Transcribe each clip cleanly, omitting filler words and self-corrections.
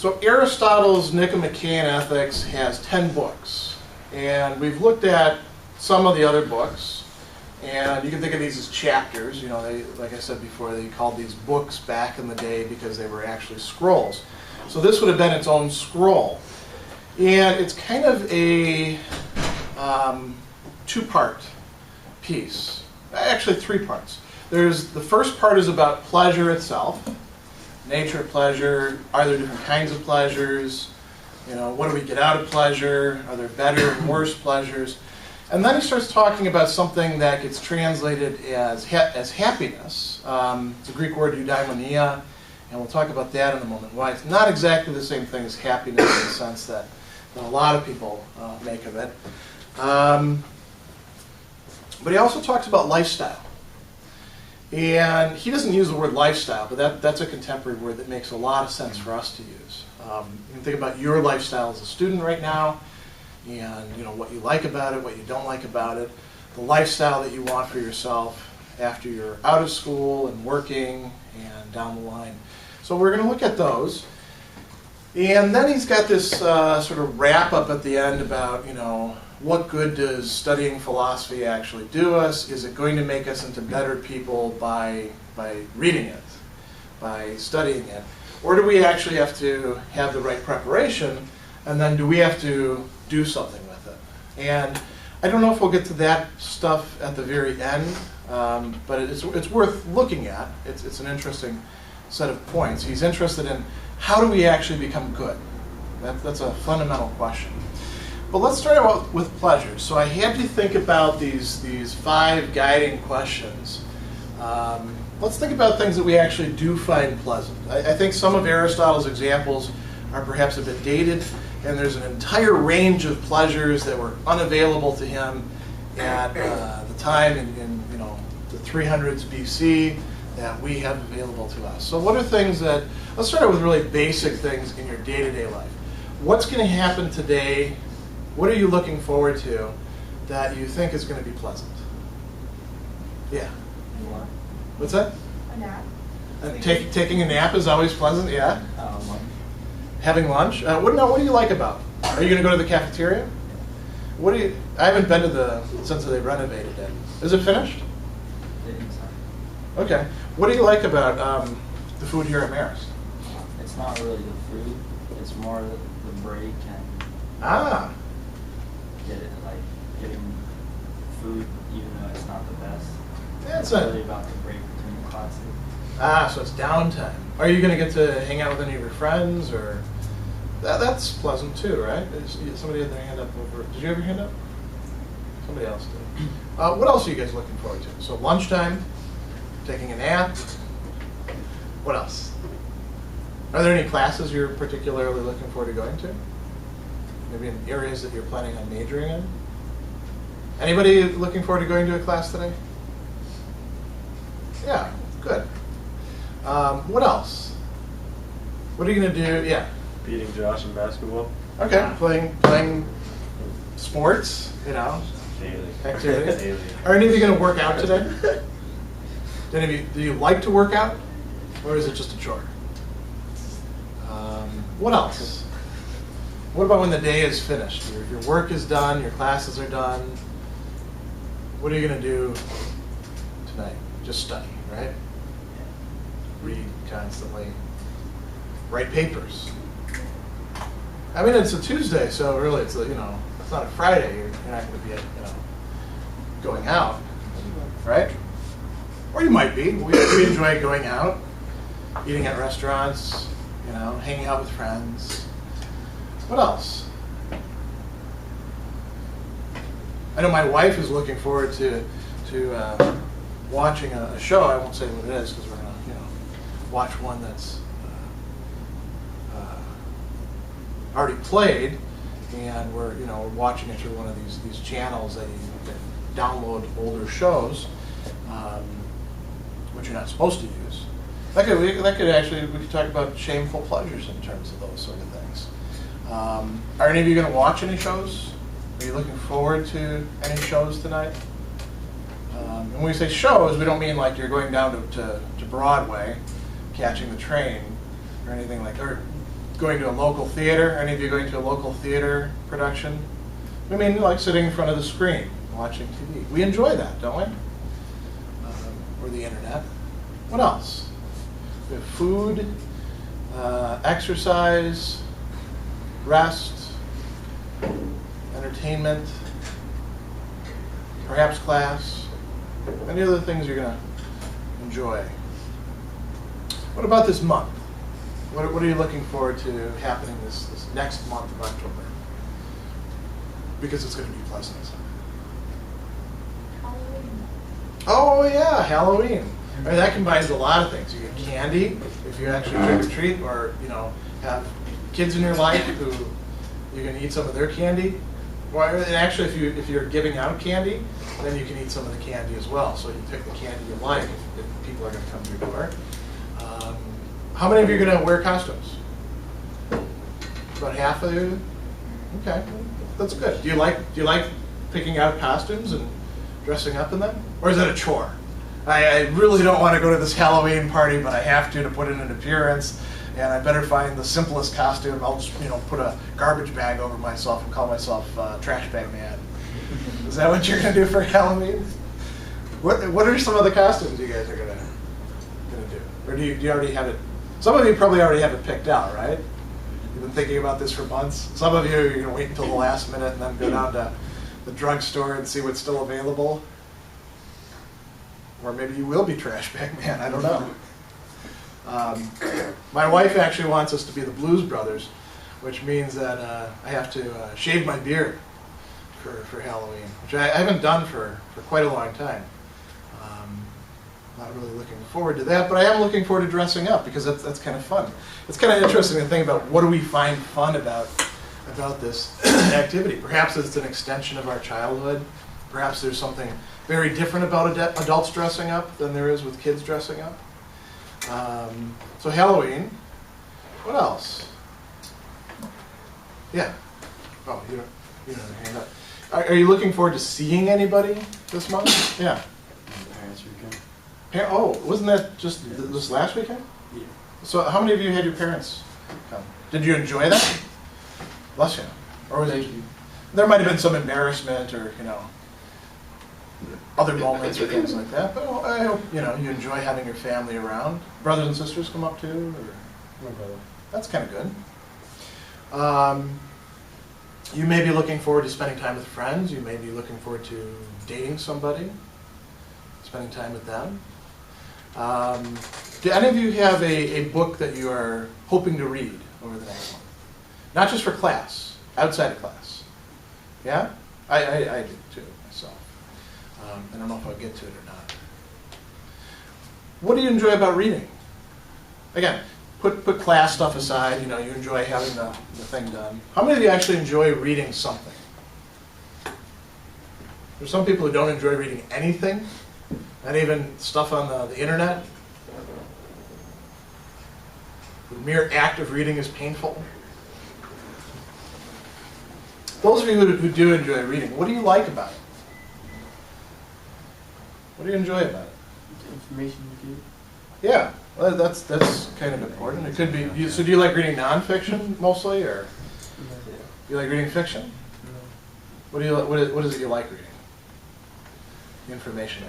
So Aristotle's Nicomachean Ethics has 10 books, and we've looked at some of the other books, and you can think of these as chapters. You know, they, like I said before, they called these books back in the day because they were actually scrolls. So this would have been its own scroll, and it's kind of a two-part piece, actually 3 parts. There's the first part is about pleasure itself. Nature of pleasure, are there different kinds of pleasures? You know, what do we get out of pleasure? Are there better and worse pleasures? And then he starts talking about something that gets translated as happiness. It's a Greek word, eudaimonia, and we'll talk about that in a moment. Why it's not exactly the same thing as happiness in the sense that a lot of people make of it. But he also talks about lifestyle. And he doesn't use the word lifestyle, but that's a contemporary word that makes a lot of sense for us to use. You can think about your lifestyle as a student right now, and you know what you like about it, what you don't like about it, the lifestyle that you want for yourself after you're out of school and working and down the line. So we're going to look at those. And then he's got this sort of wrap up at the end about, you know, what good does studying philosophy actually do us? Is it going to make us into better people by reading it, by studying it? Or do we actually have to have the right preparation, and then do we have to do something with it? And I don't know if we'll get to that stuff at the very end, but it's worth looking at. It's an interesting set of points. He's interested in how do we actually become good? That's a fundamental question. But let's start out with pleasure. So I had to think about these 5 guiding questions. Let's think about things that we actually do find pleasant. I think some of Aristotle's examples are perhaps a bit dated, and there's an entire range of pleasures that were unavailable to him at the time in you know, the 300s BC that we have available to us. So what are things that, let's start out with really basic things in your day-to-day life. What's going to happen today? What are you looking forward to that you think is going to be pleasant? Yeah. What's that? A nap. Taking a nap is always pleasant, yeah. Lunch. Having lunch. What do you like about it? Are you going to go to the cafeteria? I haven't been to since they renovated it. Is it finished? Okay. What do you like about the food here at Marist? It's not really the food. It's more the break and getting food, even though it's not the best. Yeah, it's really about the break between the classes. So it's downtime. Are you going to get to hang out with any of your friends, or that's pleasant too, right? Somebody had their hand up over. Did you have your hand up? Somebody else did. What else are you guys looking forward to? So lunchtime, taking a nap. What else? Are there any classes you're particularly looking forward to going to? Maybe in areas that you're planning on majoring in? Anybody looking forward to going to a class today? Yeah, good. What else? What are you going to do? Yeah. Beating Josh in basketball. Okay, playing sports, you know. Daily. Activities. Daily. Are any of you going to work out today? Do you like to work out, or is it just a chore? What else? What about when the day is finished? Your work is done, your classes are done. What are you going to do tonight? Just study, right? Read constantly. Write papers. I mean, it's a Tuesday, so really, it's it's not a Friday. You're not going to be, going out, right? Or you might be. We enjoy going out, eating at restaurants, hanging out with friends. What else? I know my wife is looking forward to watching a show. I won't say what it is because we're going to watch one that's already played, and we're watching it through one of these channels that you can download older shows, which you're not supposed to use. We could talk about shameful pleasures in terms of those sort of things. Are any of you going to watch any shows? Are you looking forward to any shows tonight? And when we say shows, we don't mean like you're going down to Broadway, catching the train, or anything like that. going to a local theater? Any of you going to a local theater production? I mean, like sitting in front of the screen, watching TV. We enjoy that, don't we? Or the internet. What else? We have food, exercise, rest, entertainment, perhaps class. Any other things you're going to enjoy? What about this month? What are you looking forward to happening this next month of October? Because it's going to be pleasant. Halloween. Oh yeah, Halloween. I mean, that combines a lot of things. You get candy if you actually trick or treat, or have kids in your life who you can eat some of their candy. Well, and actually, if you're giving out candy, then you can eat some of the candy as well. So you pick the candy you like if people are going to come to your door. How many of you are going to wear costumes? About half of you. Okay, that's good. Do you like picking out costumes and dressing up in them, or is it a chore? I really don't want to go to this Halloween party, but I have to put in an appearance, and I better find the simplest costume. I'll just put a garbage bag over myself and call myself Trash Bag Man. Is that what you're going to do for Halloween? What are some of the costumes you guys are going to do? Or do you already have it? Some of you probably already have it picked out, right? You've been thinking about this for months. Some of you are going to wait until the last minute and then go down to the drugstore and see what's still available. Or maybe you will be Trash Bag Man, I don't know. My wife actually wants us to be the Blues Brothers, which means that I have to shave my beard for Halloween, which I haven't done for quite a long time. Not really looking forward to that, but I am looking forward to dressing up because that's kind of fun. It's kind of interesting to think about what do we find fun about this activity. Perhaps it's an extension of our childhood. Perhaps there's something very different about adults dressing up than there is with kids dressing up. So Halloween. What else? Yeah. Oh, you don't have a hand up. Are you looking forward to seeing anybody this month? Yeah. Parents' weekend. Oh, wasn't that just this last weekend? Yeah. So how many of you had your parents come? Did you enjoy that? Bless you. Or was it? There might have been some embarrassment or other moments or things like that. But I hope you enjoy having your family around. Brothers and sisters come up too. Or, that's kind of good. You may be looking forward to spending time with friends. You may be looking forward to dating somebody, spending time with them. Do any of you have a book that you are hoping to read over the next month? Not just for class, outside of class. Yeah? I do too, myself. I don't know if I'll get to it or not. What do you enjoy about reading? Again, put class stuff aside, you enjoy having the thing done. How many of you actually enjoy reading something? There's some people who don't enjoy reading anything, not even stuff on the internet. The mere act of reading is painful. Those of you who do enjoy reading, what do you like about it? What do you enjoy about it? Information you Yeah, well, that's kind of important. It could be. So, do you like reading nonfiction mostly, or you like reading fiction? What is it you like reading? Information.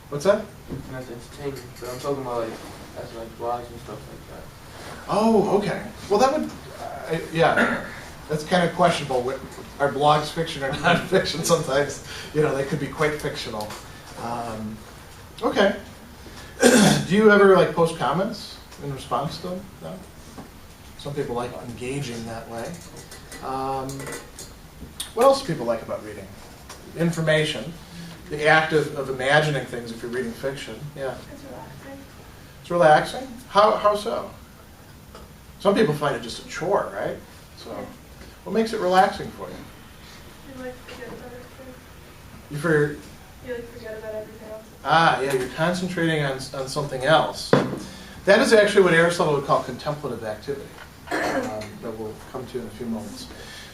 What's that? That's entertainment, but I'm talking about as blogs and stuff like that. Oh, okay. Well, that would, yeah, that's kind of questionable. Are blogs fiction or non-fiction? Sometimes, they could be quite fictional. Okay. Do you ever post comments in response to them? No? Some people like engaging that way. What else do people like about reading? Information. The act of imagining things if you're reading fiction. Yeah. It's relaxing. It's relaxing? How so? Some people find it just a chore, right? So, what makes it relaxing for you? You forget about everything. You Forget about everything else. Yeah, you're concentrating on something else. That is actually what Aristotle would call contemplative activity. That we'll come to in a few moments.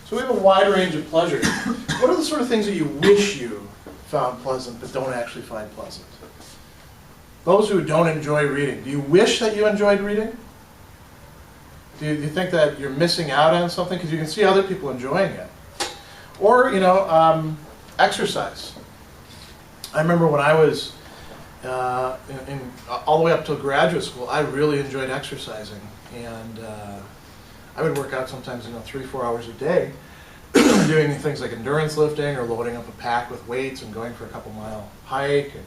So we have a wide range of pleasures. What are the sort of things that you wish you found pleasant but don't actually find pleasant? Those who don't enjoy reading, do you wish that you enjoyed reading? Do you think that you're missing out on something because you can see other people enjoying it? Or, you know, exercise. I remember when I was all the way up to graduate school, I really enjoyed exercising. And I would work out sometimes, you know, 3-4 hours a day, doing things like endurance lifting or loading up a pack with weights and going for a couple-mile hike and,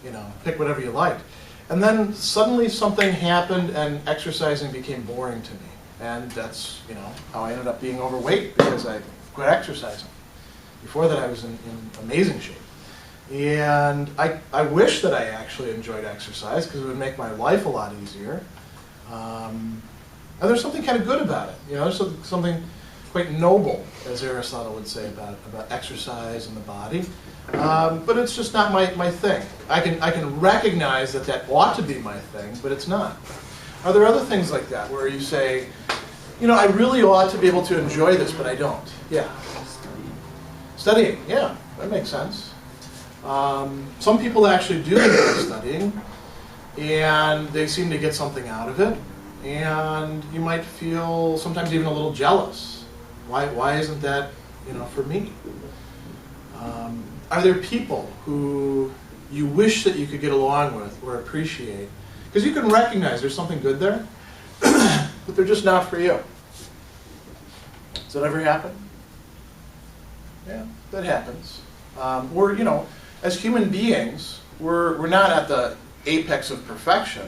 you know, pick whatever you liked. And then suddenly something happened and exercising became boring to me. And that's, you know, how I ended up being overweight because I quit exercising. Before that I was in amazing shape. And I wish that I actually enjoyed exercise because it would make my life a lot easier. And there's something kind of good about it. You know, there's something quite noble, as Aristotle would say, about exercise and the body. But it's just not my thing. I can recognize that that ought to be my thing, but it's not. Are there other things like that where you say, you know, I really ought to be able to enjoy this, but I don't? Yeah. Studying, yeah, that makes sense. Some people actually do enjoy studying, and they seem to get something out of it, and you might feel sometimes even a little jealous. Why isn't that, you know, for me? Are there people who you wish that you could get along with or appreciate? Because you can recognize there's something good there, but they're just not for you. Does that ever happen? Yeah, that happens. We're, you know, as human beings, we're not at the apex of perfection,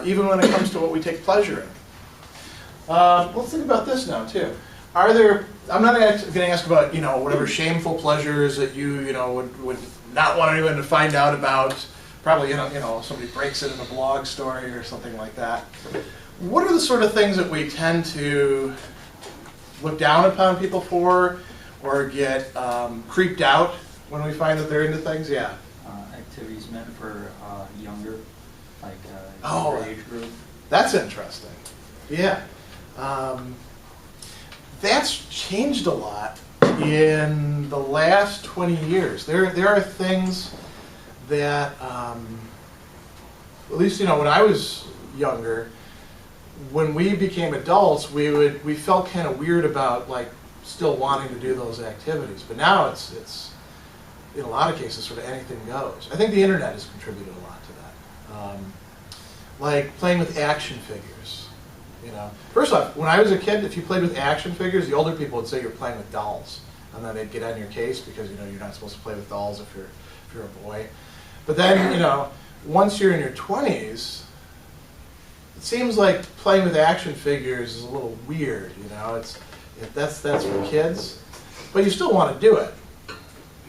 even when it comes to what we take pleasure in. Let's think about this now, too. Are there, I'm not going to ask about, you know, whatever shameful pleasures that you know, would not want anyone to find out about. Probably, you know, somebody breaks it in a blog story or something like that. What are the sort of things that we tend to look down upon people for, or get creeped out when we find that they're into things? Yeah. Activities meant for younger, like younger age group. That's interesting. Yeah. That's changed a lot in the last 20 years. There are things that, at least, you know, when I was younger, when we became adults, we felt kind of weird about, like, still wanting to do those activities. But now it's in a lot of cases sort of anything goes. I think the internet has contributed a lot to that. Like playing with action figures. You know, first off, when I was a kid, if you played with action figures, the older people would say you're playing with dolls, and then they'd get on your case because, you know, you're not supposed to play with dolls if you're a boy. But then, you know, once you're in your 20s, it seems like playing with action figures is a little weird. You know, that's for kids, but you still want to do it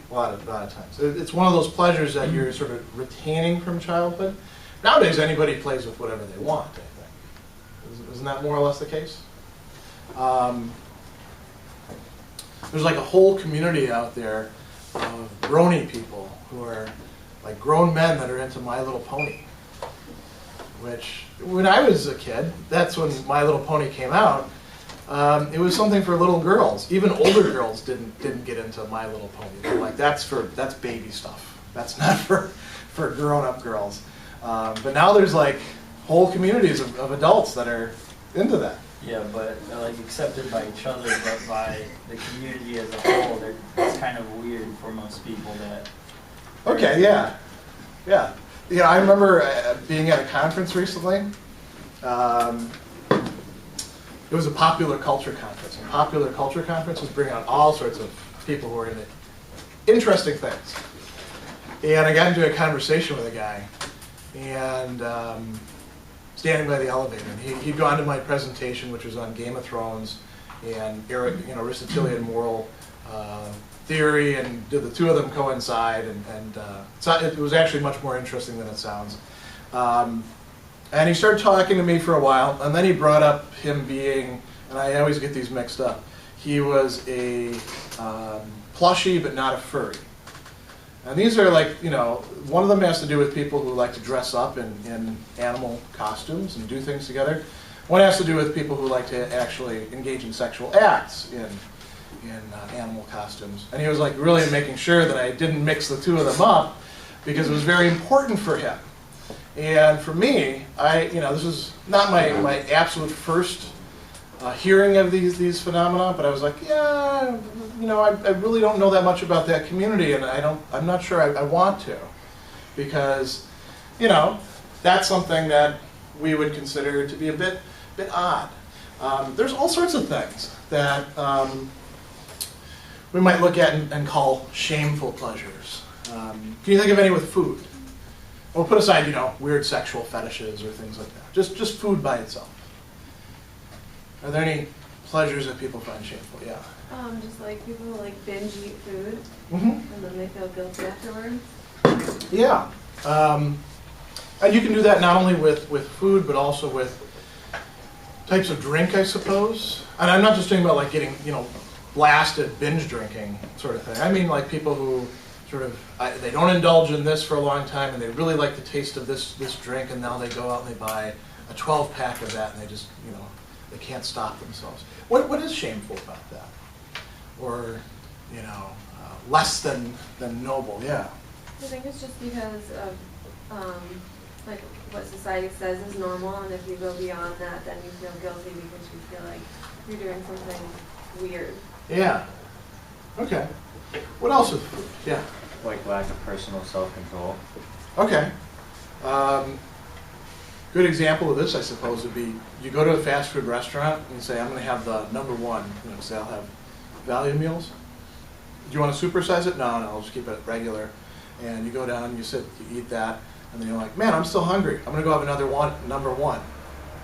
a lot of times. It's one of those pleasures that you're sort of retaining from childhood. Nowadays, anybody plays with whatever they want, I think. Isn't that more or less the case? There's like a whole community out there of brony people who are like grown men that are into My Little Pony. Which, when I was a kid, that's when My Little Pony came out. It was something for little girls. Even older girls didn't get into My Little Pony. They're like, that's baby stuff. That's not for grown-up girls. But now there's like whole communities of adults that are into that. Yeah, but like accepted by each other, but by the community as a whole, it's kind of weird for most people that. Okay, yeah. Yeah, I remember being at a conference recently. It was a popular culture conference. And popular culture conferences bring out all sorts of people who are into interesting things. And I got into a conversation with a guy, and standing by the elevator, and he'd gone to my presentation, which was on Game of Thrones and Aristotelian moral theory, and did the two of them coincide? And it was actually much more interesting than it sounds. And he started talking to me for a while, and then he brought up him being, and I always get these mixed up, he was a plushie but not a furry. And these are like, you know, one of them has to do with people who like to dress up in animal costumes and do things together. One has to do with people who like to actually engage in sexual acts in animal costumes. And he was like really making sure that I didn't mix the two of them up, because it was very important for him. And for me, this is not my absolute first hearing of these phenomena, but I was like, yeah, I really don't know that much about that community, and I'm not sure I want to, because, that's something that we would consider to be a bit odd. There's all sorts of things that we might look at and call shameful pleasures. Can you think of any with food? We'll put aside, weird sexual fetishes or things like that. Just food by itself. Are there any pleasures that people find shameful? Yeah. Just like people who like binge eat food, Mm-hmm. and then they feel guilty afterwards. Yeah. And you can do that not only with food, but also with types of drink, I suppose. And I'm not just talking about like getting, blasted binge drinking sort of thing. I mean like people who sort of, they don't indulge in this for a long time, and they really like the taste of this drink, and now they go out and they buy a 12-pack of that, and they just, they can't stop themselves. What is shameful about that? Or, less than noble? Yeah. I think it's just because of like what society says is normal, and if you go beyond that, then you feel guilty because you feel like you're doing something weird. Yeah. Okay. What else is food? Yeah. Like lack of personal self-control. Okay. Good example of this, I suppose, would be you go to a fast food restaurant and you say, I'm going to have the number one. Say I'll have value meals. Do you want to supersize it? No, I'll just keep it regular. And you go down, you sit, you eat that, and then you're like, man, I'm still hungry. I'm going to go have another one, number one.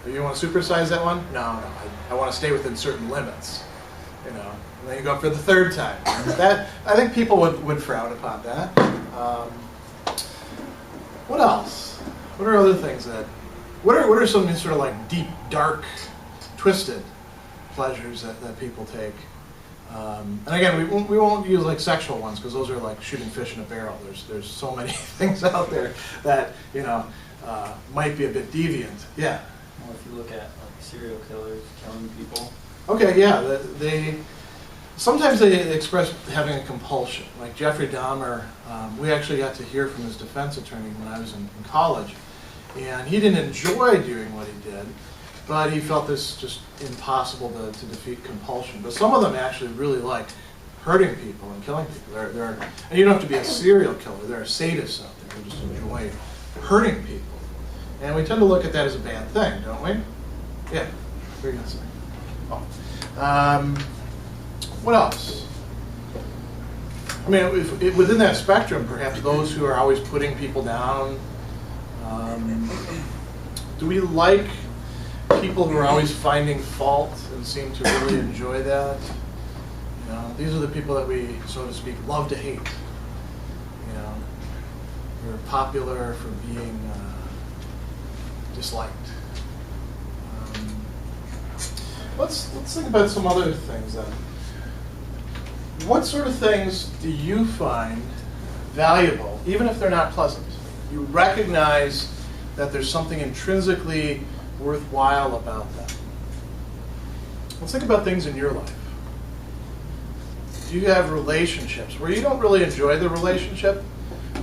Do you want to supersize that one? No, I want to stay within certain limits. And then you go up for the third time. That, I think people would frown upon that. What else? What are other things that, what are some sort of like deep, dark, twisted pleasures that people take? And again, we won't use like sexual ones, because those are like shooting fish in a barrel. There's so many things out there that might be a bit deviant. Yeah. Well, if you look at like serial killers killing people. Okay, yeah, sometimes they express having a compulsion. Like Jeffrey Dahmer, we actually got to hear from his defense attorney when I was in college, and he didn't enjoy doing what he did, but he felt this just impossible to defeat compulsion. But some of them actually really like hurting people and killing people. And you don't have to be a serial killer. There are sadists out there who just enjoy hurting people. And we tend to look at that as a bad thing, don't we? Yeah, what are you going to say? Oh. What else? I mean, within that spectrum, perhaps those who are always putting people down. Do we like people who are always finding fault and seem to really enjoy that? These are the people that we, so to speak, love to hate. They're popular for being disliked. Let's think about some other things then. What sort of things do you find valuable, even if they're not pleasant? You recognize that there's something intrinsically worthwhile about them. Let's think about things in your life. Do you have relationships where you don't really enjoy the relationship,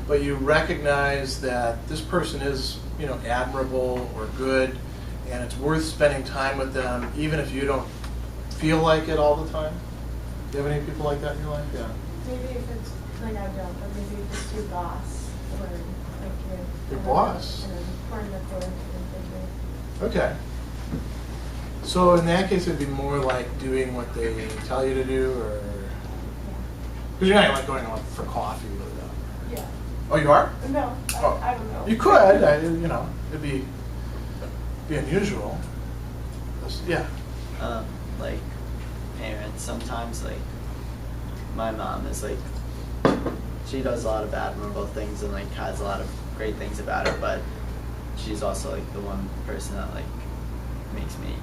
but you recognize that this person is, admirable or good, and it's worth spending time with them, even if you don't feel like it all the time? Do you have any people like that in your life? Yeah. Maybe if it's, like I don't, but maybe if it's your boss, or like Your boss? In an important authority figure. Okay. So in that case, it'd be more like doing what they tell you to do, or because you're not like going out for coffee with them. Yeah. Oh, you are? No, Oh. I don't know. You could. It'd be unusual. Yeah. Like parents, sometimes like my mom is like, she does a lot of admirable things and like has a lot of great things about her, but she's also like the one person that like makes me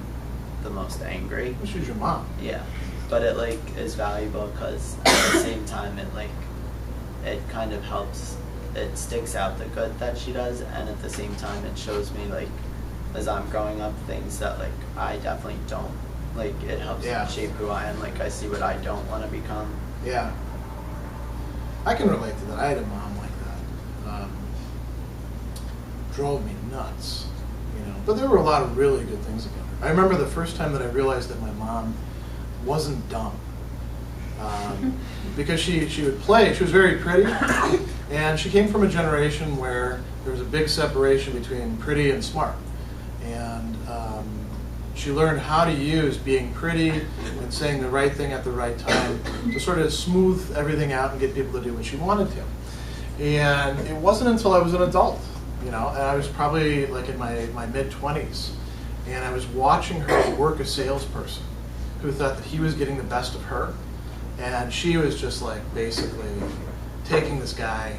the most angry. Well, she's your mom. Yeah, but it like is valuable because at the same time it kind of helps, it sticks out the good that she does, and at the same time it shows me like as I'm growing up things that like I definitely don't, like it helps shape who I am. Like I see what I don't want to become. Yeah. I can relate to that. I had a mom like that. drove me nuts, you know. But there were a lot of really good things about her. I remember the first time that I realized that my mom wasn't dumb. Because she would play, she was very pretty, and she came from a generation where there was a big separation between pretty and smart. And she learned how to use being pretty and saying the right thing at the right time to sort of smooth everything out and get people to do what she wanted to. And it wasn't until I was an adult, you know, and I was probably like in my mid-20s, and I was watching her work a salesperson who thought that he was getting the best of her. And she was just like basically taking this guy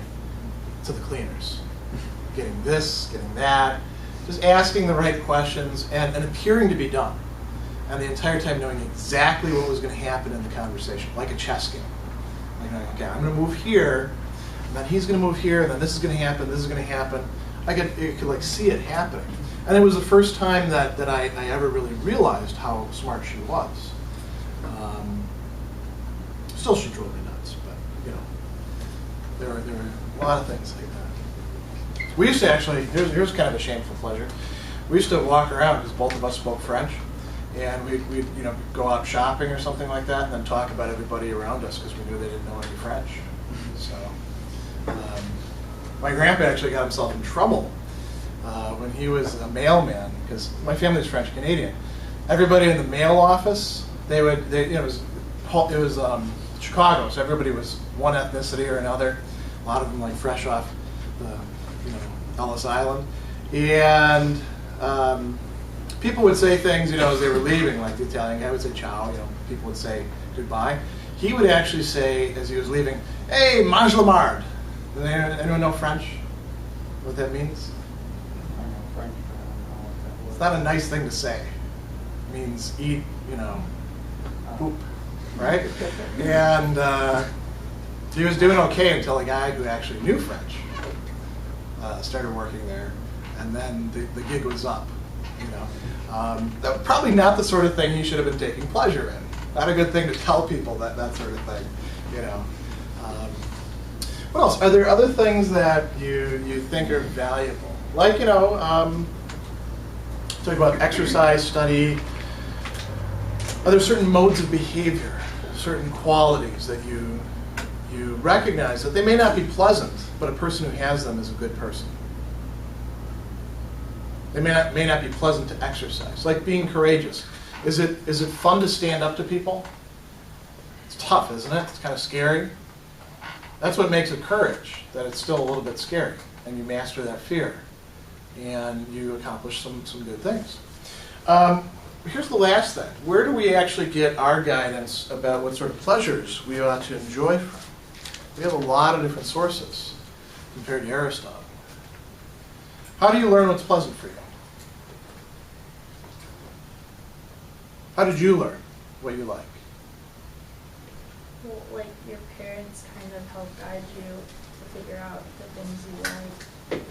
to the cleaners, getting this, getting that, just asking the right questions and appearing to be dumb. And the entire time knowing exactly what was going to happen in the conversation, like a chess game. Like, okay, I'm going to move here, and then he's going to move here, and then this is going to happen, this is going to happen. I could like see it happening. And it was the first time that I ever really realized how smart she was. Still, she drove me nuts, but you know, there were a lot of things like that. We used to actually, here's kind of a shameful pleasure. We used to walk around because both of us spoke French, and we'd you know go out shopping or something like that, and then talk about everybody around us because we knew they didn't know any French. So, my grandpa actually got himself in trouble when he was a mailman because my family's French Canadian. Everybody in the mail office, you know, it was Chicago, so everybody was one ethnicity or another. A lot of them like fresh off the, you know, Ellis Island, and people would say things, you know, as they were leaving. Like the Italian guy would say "ciao," you know. People would say goodbye. He would actually say, as he was leaving, "Hey, mange la marde." Does anyone know French? What that means? I don't know French, but I don't know what that was. It's not a nice thing to say. It means eat, you know, poop. Right? And he was doing okay until a guy who actually knew French started working there, and then the gig was up. You know, that was probably not the sort of thing he should have been taking pleasure in. Not a good thing to tell people that sort of thing. You know. What else? Are there other things that you think are valuable? Like, you know, talk about exercise, study. Are there certain modes of behavior, certain qualities that you recognize that they may not be pleasant, but a person who has them is a good person? They may not be pleasant to exercise, like being courageous. Is it fun to stand up to people? It's tough, isn't it? It's kind of scary. That's what makes it courage, that it's still a little bit scary, and you master that fear, and you accomplish some good things. Here's the last thing. Where do we actually get our guidance about what sort of pleasures we ought to enjoy from? We have a lot of different sources compared to Aristotle. How do you learn what's pleasant for you? How did you learn what you like? Well, like your parents kind of help guide you to figure out the things you like.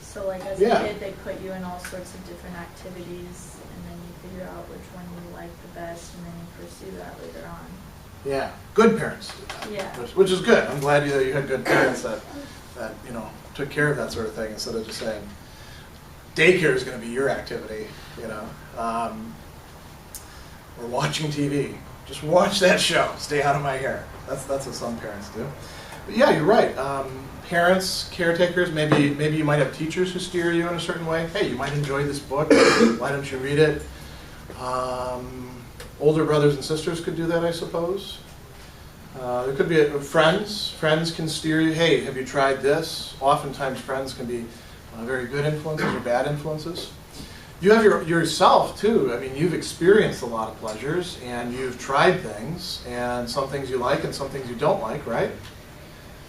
So like as a kid, they put you in all sorts of different activities, and then you figure out which one you like the best, and then you pursue that later on. Yeah, good parents do that. Yeah. Which is good. I'm glad you had good parents that you know took care of that sort of thing instead of just saying daycare is going to be your activity, you know, or watching TV. Just watch that show. Stay out of my hair. That's what some parents do. But yeah, you're right. Parents, caretakers, maybe you might have teachers who steer you in a certain way. Hey, you might enjoy this book. Why don't you read it? Older brothers and sisters could do that, I suppose. There could be friends. Friends can steer you. Hey, have you tried this? Oftentimes, friends can be very good influences or bad influences. You have yourself, too. I mean, you've experienced a lot of pleasures, and you've tried things, and some things you like and some things you don't like, right?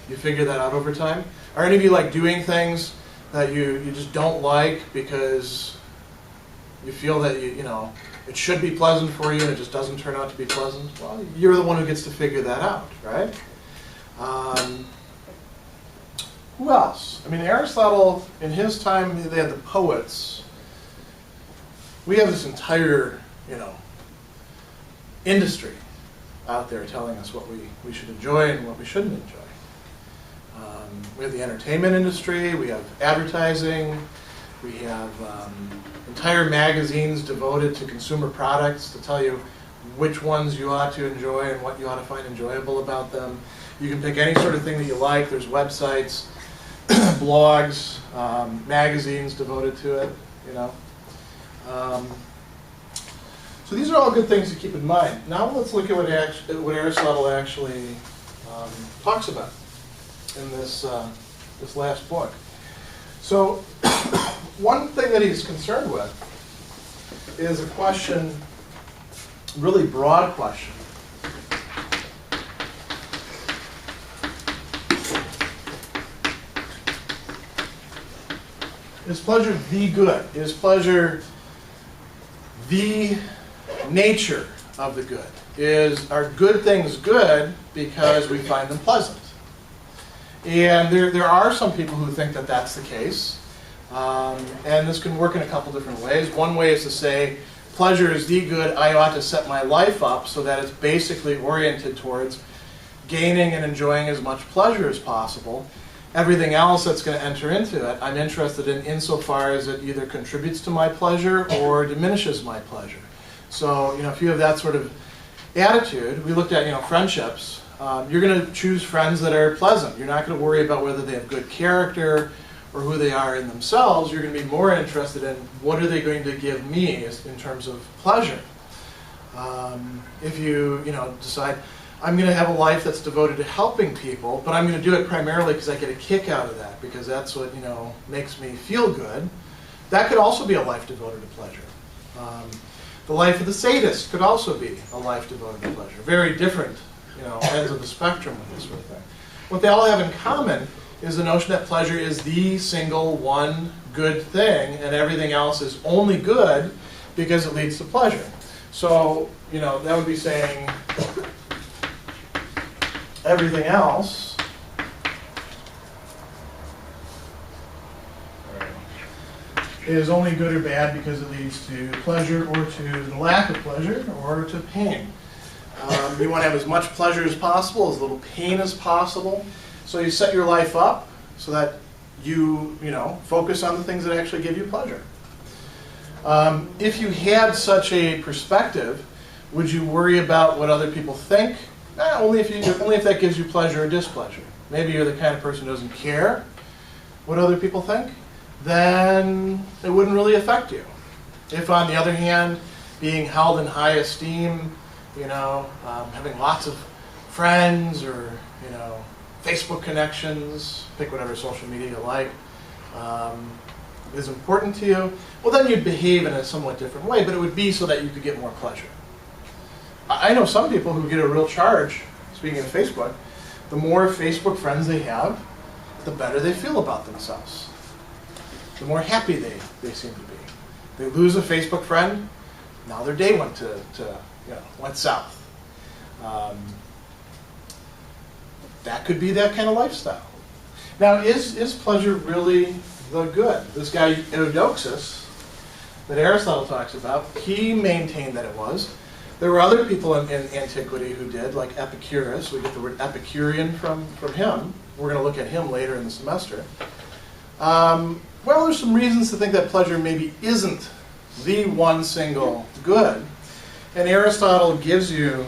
You figure that out over time? Are any of you like doing things that you just don't like because you feel that you know it should be pleasant for you and it just doesn't turn out to be pleasant? Well, you're the one who gets to figure that out, right? Who else? I mean, Aristotle, in his time, they had the poets. We have this entire, you know, industry out there telling us what we should enjoy and what we shouldn't enjoy. We have the entertainment industry, we have advertising, we have entire magazines devoted to consumer products to tell you which ones you ought to enjoy and what you ought to find enjoyable about them. You can pick any sort of thing that you like. There's websites, blogs, magazines devoted to it, you know. So these are all good things to keep in mind. Now let's look at what Aristotle actually talks about in this last book. So one thing that he's concerned with is a question, really broad question. Is pleasure the good? Is pleasure the nature of the good? Are good things good because we find them pleasant? And there are some people who think that that's the case. And this can work in a couple different ways. One way is to say, pleasure is the good. I ought to set my life up so that it's basically oriented towards gaining and enjoying as much pleasure as possible. Everything else that's going to enter into it, I'm interested in insofar as it either contributes to my pleasure or diminishes my pleasure. So, if you have that sort of attitude, we looked at, friendships. You're going to choose friends that are pleasant. You're not going to worry about whether they have good character or who they are in themselves. You're going to be more interested in what are they going to give me in terms of pleasure. If you, decide, I'm going to have a life that's devoted to helping people, but I'm going to do it primarily because I get a kick out of that, because that's what, makes me feel good. That could also be a life devoted to pleasure. The life of the sadist could also be a life devoted to pleasure. Very different, ends of the spectrum with this sort of thing. What they all have in common is the notion that pleasure is the single one good thing, and everything else is only good because it leads to pleasure. So, that would be saying everything else is only good or bad because it leads to pleasure or to the lack of pleasure or to pain. You want to have as much pleasure as possible, as little pain as possible. So you set your life up so that you focus on the things that actually give you pleasure. If you had such a perspective, would you worry about what other people think? Only if that gives you pleasure or displeasure. Maybe you're the kind of person who doesn't care what other people think, then it wouldn't really affect you. If, on the other hand, being held in high esteem, having lots of friends or, Facebook connections, pick whatever social media you like, is important to you, well, then you'd behave in a somewhat different way, but it would be so that you could get more pleasure. I know some people who get a real charge, speaking of Facebook, the more Facebook friends they have, the better they feel about themselves. The more happy they seem to be. They lose a Facebook friend, now their day went went south. That could be that kind of lifestyle. Now, is pleasure really the good? This guy, Eudoxus, that Aristotle talks about, he maintained that it was. There were other people in antiquity who did, like Epicurus. We get the word Epicurean from him. We're going to look at him later in the semester. Well, there's some reasons to think that pleasure maybe isn't the one single good. And Aristotle gives you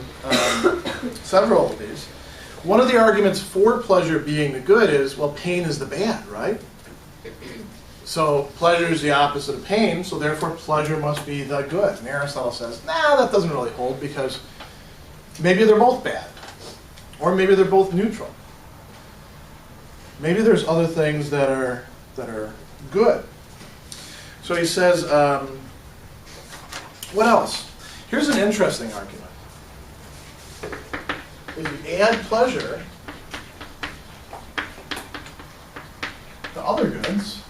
several of these. One of the arguments for pleasure being the good is, well, pain is the bad, right? So pleasure is the opposite of pain, so therefore pleasure must be the good. And Aristotle says, nah, that doesn't really hold, because maybe they're both bad. Or maybe they're both neutral. Maybe there's other things that are good. So he says, what else? Here's an interesting argument. If you add pleasure to other goods,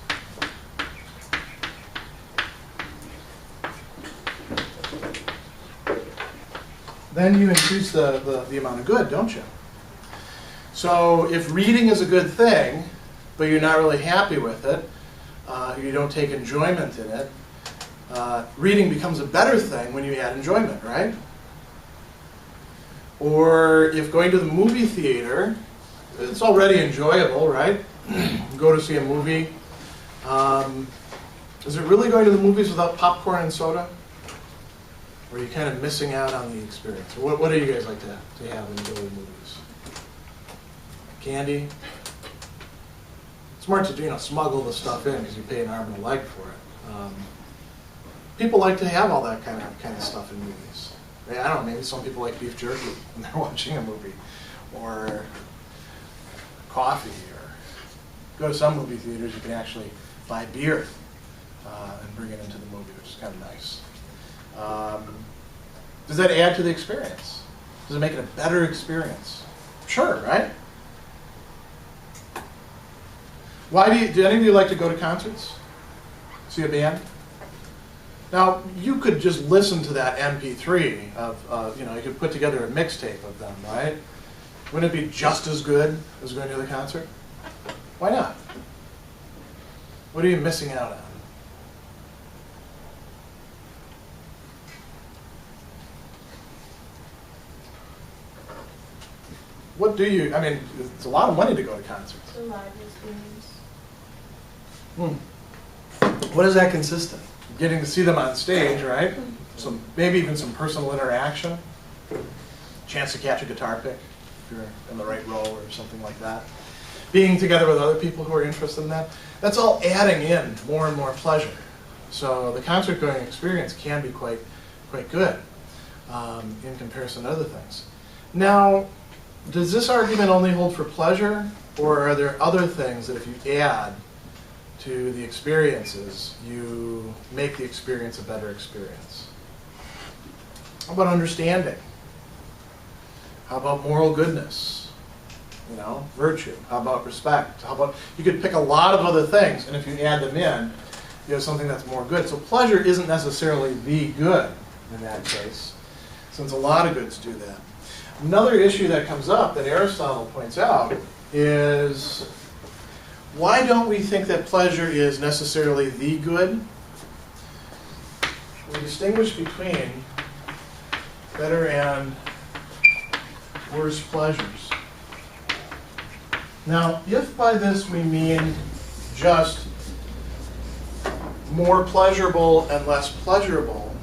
then you increase the amount of good, don't you? So if reading is a good thing, but you're not really happy with it, you don't take enjoyment in it, reading becomes a better thing when you add enjoyment, right? Or if going to the movie theater it's already enjoyable, right? Go to see a movie. Is it really going to the movies without popcorn and soda? Or are you kind of missing out on the experience? What do you guys like to have when you go to the movies? Candy? It's smart to smuggle the stuff in because you pay an arm and a leg for it. People like to have all that kind of stuff in movies. I don't know, maybe some people like beef jerky when they're watching a movie, or coffee, or go to some movie theaters, you can actually buy beer and bring it into the movie, which is kind of nice. Does that add to the experience? Does it make it a better experience? Sure, right? Do any of you like to go to concerts? See a band? Now, you could just listen to that MP3 of, you could put together a mixtape of them, right? Wouldn't it be just as good as going to the concert? Why not? What are you missing out on? It's a lot of money to go to concerts. It's a live experience. What does that consist of? Getting to see them on stage, right? Maybe even some personal interaction. Chance to catch a guitar pick if you're in the right row or something like that. Being together with other people who are interested in that. That's all adding in more and more pleasure. So the concert going experience can be quite good in comparison to other things. Now, does this argument only hold for pleasure, or are there other things that if you add to the experiences, you make the experience a better experience? How about understanding? How about moral goodness? Virtue. How about respect? You could pick a lot of other things, and if you add them in, you have something that's more good. So pleasure isn't necessarily the good in that case, since a lot of goods do that. Another issue that comes up that Aristotle points out is, why don't we think that pleasure is necessarily the good? We distinguish between better and worse pleasures. Now, if by this we mean just more pleasurable and less pleasurable,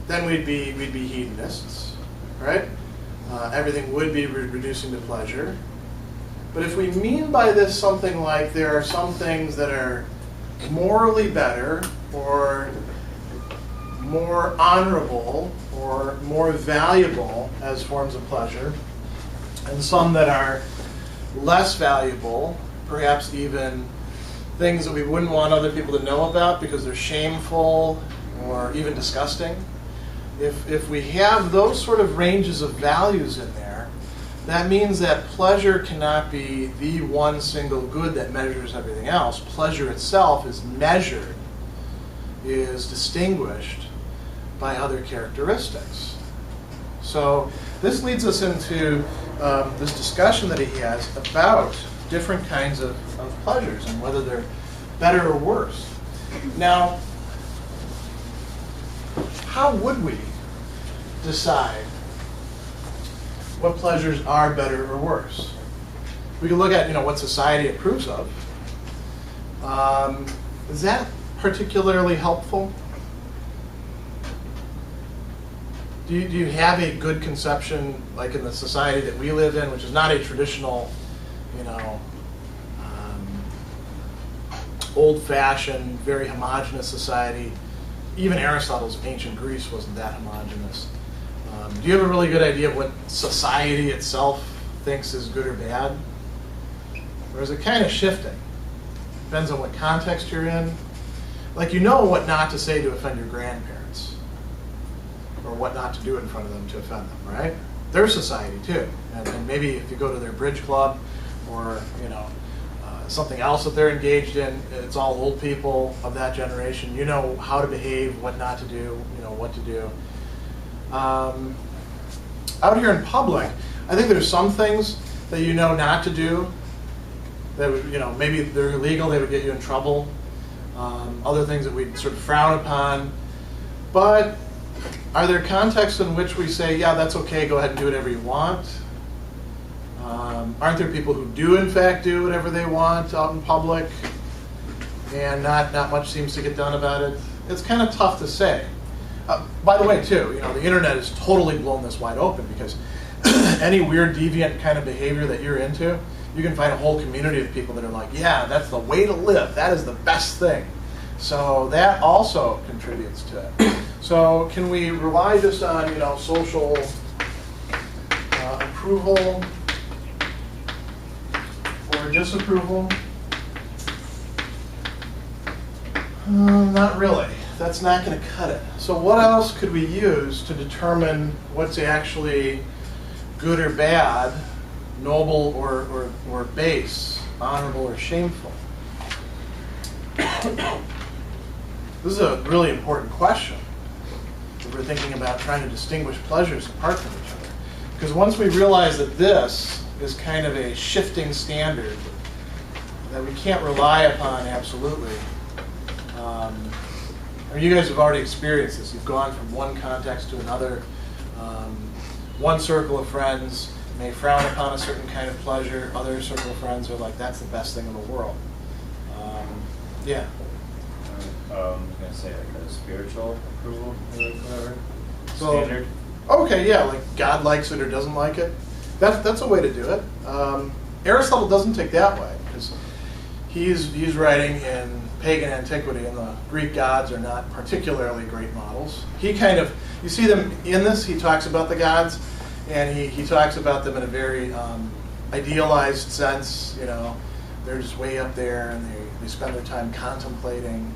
then we'd be hedonists, right? Everything would be reducing to pleasure. But if we mean by this something like there are some things that are morally better, or more honorable, or more valuable as forms of pleasure, and some that are less valuable, perhaps even things that we wouldn't want other people to know about because they're shameful or even disgusting, if we have those sort of ranges of values in there, that means that pleasure cannot be the one single good that measures everything else. Pleasure itself is measured, is distinguished by other characteristics. So this leads us into this discussion that he has about different kinds of pleasures and whether they're better or worse. Now, how would we decide what pleasures are better or worse? We can look at what society approves of. Is that particularly helpful? Do you have a good conception, like in the society that we live in, which is not a traditional, old-fashioned, very homogeneous society? Even Aristotle's ancient Greece wasn't that homogeneous. Do you have a really good idea of what society itself thinks is good or bad? Or is it kind of shifting? Depends on what context you're in. Like, what not to say to offend your grandparents, or what not to do in front of them to offend them, right? Their society too. And maybe if you go to their bridge club, or something else that they're engaged in, it's all old people of that generation. You know how to behave, what not to do, what to do. Out here in public, I think there's some things that not to do that would, maybe they're illegal, they would get you in trouble. Other things that we sort of frown upon. But are there contexts in which we say, yeah, that's okay, go ahead and do whatever you want? Aren't there people who do in fact do whatever they want out in public and not much seems to get done about it? It's kind of tough to say. By the way, too, the internet has totally blown this wide open, because any weird deviant kind of behavior that you're into, you can find a whole community of people that are like, yeah, that's the way to live. That is the best thing. So that also contributes to it. So can we rely just on, social approval or disapproval? Not really. That's not going to cut it. So what else could we use to determine what's actually good or bad, noble or base, honorable or shameful? This is a really important question if we're thinking about trying to distinguish pleasures apart from each other. Because once we realize that this is kind of a shifting standard that we can't rely upon absolutely, you guys have already experienced this. You've gone from one context to another. One circle of friends may frown upon a certain kind of pleasure. Other circle of friends are like, that's the best thing in the world. Yeah. I was going to say like a spiritual approval or whatever. So, Standard. okay, yeah, like God likes it or doesn't like it. That's a way to do it. Aristotle doesn't take that way, because he's writing in pagan antiquity, and the Greek gods are not particularly great models. He kind of, you see them in this, he talks about the gods, and he talks about them in a very idealized sense. They're just way up there, and they spend their time contemplating.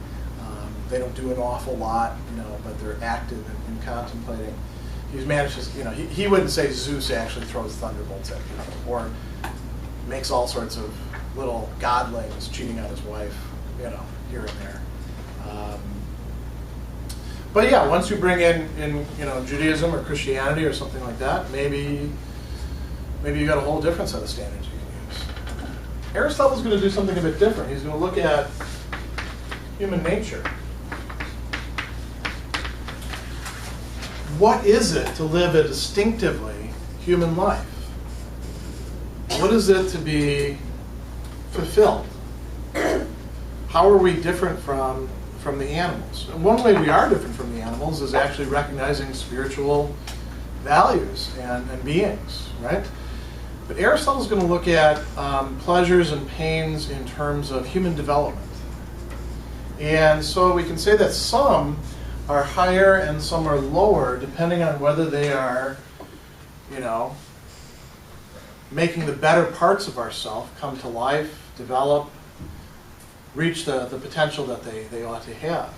They don't do an awful lot, but they're active in contemplating. He's managed to, he wouldn't say Zeus actually throws thunderbolts at people, or makes all sorts of little godlings cheating on his wife, here and there. But yeah, once you bring in Judaism or Christianity or something like that, maybe you got a whole different set of standards you can use. Aristotle's going to do something a bit different. He's going to look at human nature. What is it to live a distinctively human life? What is it to be fulfilled? How are we different from the animals? And one way we are different from the animals is actually recognizing spiritual values and beings, right? But Aristotle's going to look at pleasures and pains in terms of human development. And so we can say that some are higher and some are lower, depending on whether they are, making the better parts of ourselves come to life, develop, reach the potential that they ought to have.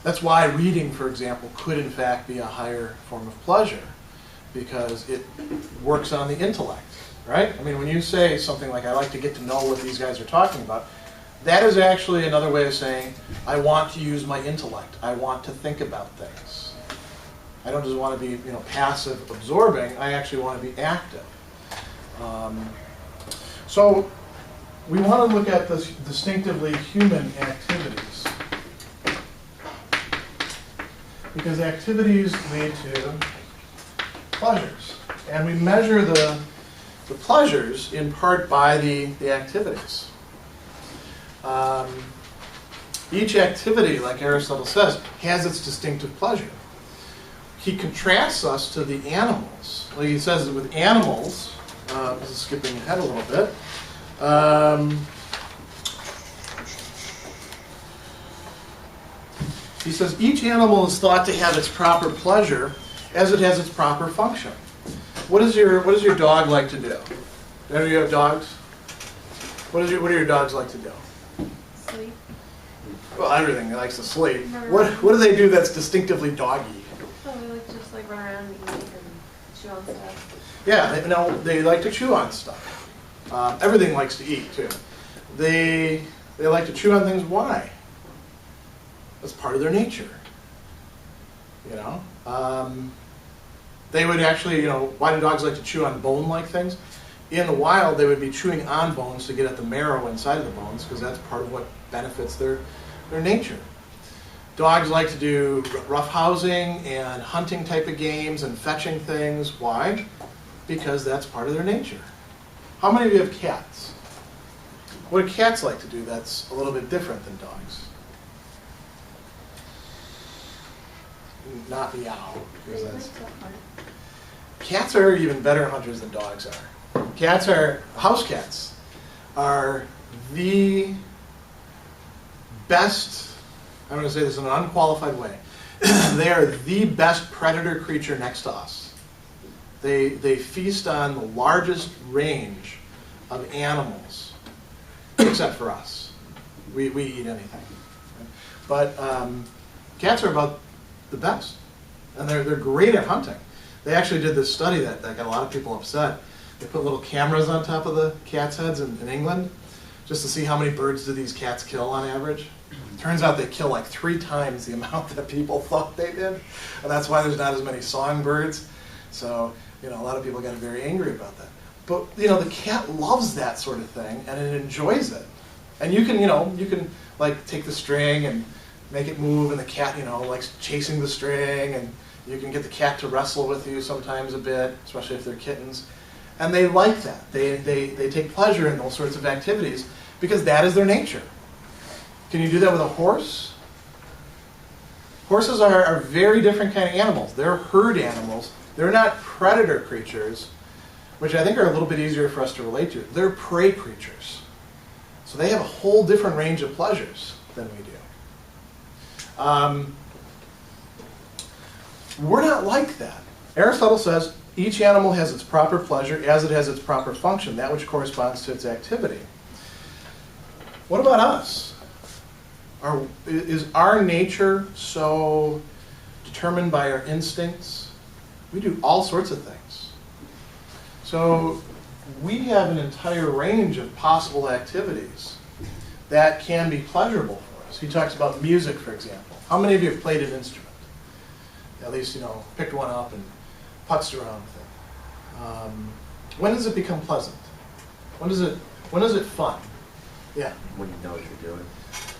That's why reading, for example, could in fact be a higher form of pleasure, because it works on the intellect, right? I mean, when you say something like, I like to get to know what these guys are talking about, that is actually another way of saying, I want to use my intellect. I want to think about things. I don't just want to be, passive absorbing. I actually want to be active. So we want to look at this distinctively human activities, because activities lead to pleasures, and we measure the pleasures in part by the activities. Each activity, like Aristotle says, has its distinctive pleasure. He contrasts us to the animals. Like he says that with animals, this is skipping ahead a little bit, he says each animal is thought to have its proper pleasure as it has its proper function. What does your dog like to do? Do you have dogs? What do your dogs like to do? Sleep. Well, everything. He likes to sleep. What do they do that's distinctively doggy? Oh, we like to just run around and eat and chew on stuff. Yeah, they like to chew on stuff. Everything likes to eat too. They like to chew on things. Why? That's part of their nature. They would actually, why do dogs like to chew on bone-like things? In the wild, they would be chewing on bones to get at the marrow inside of the bones, because that's part of what benefits their nature. Dogs like to do roughhousing and hunting type of games and fetching things. Why? because that's part of their nature. How many of you have cats? What do cats like to do that's a little bit different than dogs? Not meow. Because that's, cats are even better hunters than dogs are. Cats are, house cats are the best, I'm going to say this in an unqualified way, they are the best predator creature next to us. They feast on the largest range of animals, except for us. We eat anything. But cats are about the best, and they're great at hunting. They actually did this study that got a lot of people upset. They put little cameras on top of the cats' heads in England just to see how many birds do these cats kill on average. Turns out they kill like 3 times the amount that people thought they did, and that's why there's not as many songbirds. So, a lot of people got very angry about that. But, the cat loves that sort of thing, and it enjoys it. And you can like take the string and make it move, and the cat, likes chasing the string, and you can get the cat to wrestle with you sometimes a bit, especially if they're kittens. And they like that. They take pleasure in those sorts of activities because that is their nature. Can you do that with a horse? Horses are very different kind of animals. They're herd animals. They're not predator creatures, which I think are a little bit easier for us to relate to. They're prey creatures. So they have a whole different range of pleasures than we do. We're not like that. Aristotle says each animal has its proper pleasure as it has its proper function, that which corresponds to its activity. What about us? Is our nature so determined by our instincts? We do all sorts of things. So we have an entire range of possible activities that can be pleasurable for us. He talks about music, for example. How many of you have played an instrument? At least, picked one up and putzed around with it. When does it become pleasant? When is it fun? Yeah. When you know what you're doing.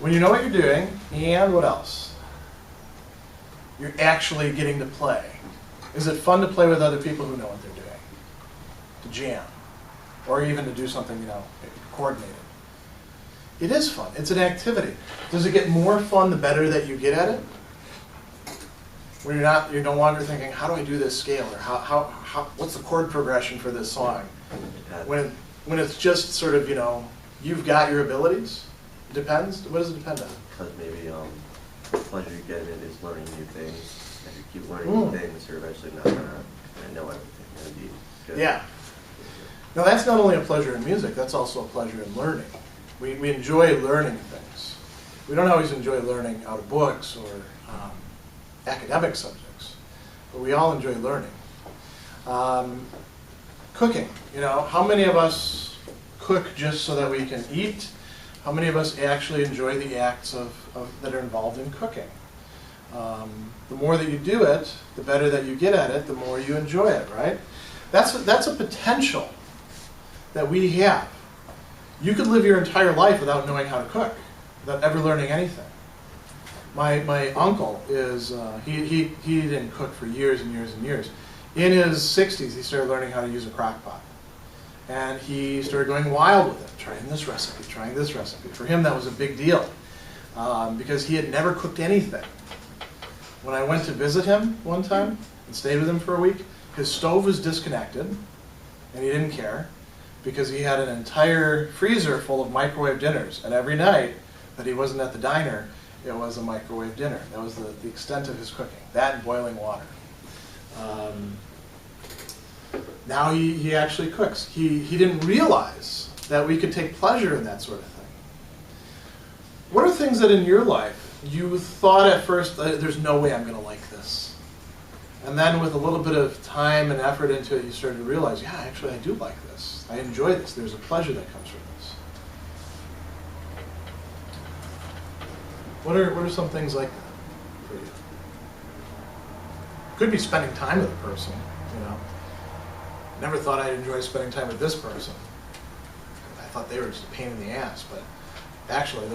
When you know what you're doing, and what else? You're actually getting to play. Is it fun to play with other people who know what they're doing? To jam. Or even to do something, coordinated. It is fun. It's an activity. Does it get more fun the better that you get at it? When you're no longer thinking, how do I do this scale? Or what's the chord progression for this song? When it's just sort of, you've got your abilities? It depends? What does it depend on? Because maybe the pleasure you get in it is learning new things. If you keep learning new things, you're eventually not going to know everything. It'll be good. Yeah. Now that's not only a pleasure in music, that's also a pleasure in learning. We enjoy learning things. We don't always enjoy learning out of books or academic subjects, but we all enjoy learning. Cooking, how many of us cook just so that we can eat? How many of us actually enjoy the acts that are involved in cooking? The more that you do it, the better that you get at it, the more you enjoy it, right? That's a potential that we have. You could live your entire life without knowing how to cook, without ever learning anything. My uncle is, he didn't cook for years and years and years. In his 60s, he started learning how to use a crock pot. And he started going wild with it, trying this recipe, trying this recipe. For him, that was a big deal because he had never cooked anything. When I went to visit him one time and stayed with him for a week, his stove was disconnected, and he didn't care because he had an entire freezer full of microwave dinners. And every night that he wasn't at the diner, it was a microwave dinner. That was the extent of his cooking, that and boiling water. Now he actually cooks. He didn't realize that we could take pleasure in that sort of thing. What are things that in your life you thought at first, there's no way I'm going to like this? And then with a little bit of time and effort into it, you started to realize, yeah, actually I do like this. I enjoy this. There's a pleasure that comes from this. What are some things like that for you? Could be spending time with a person, Never thought I'd enjoy spending time with this person. I thought they were just a pain in the ass, but actually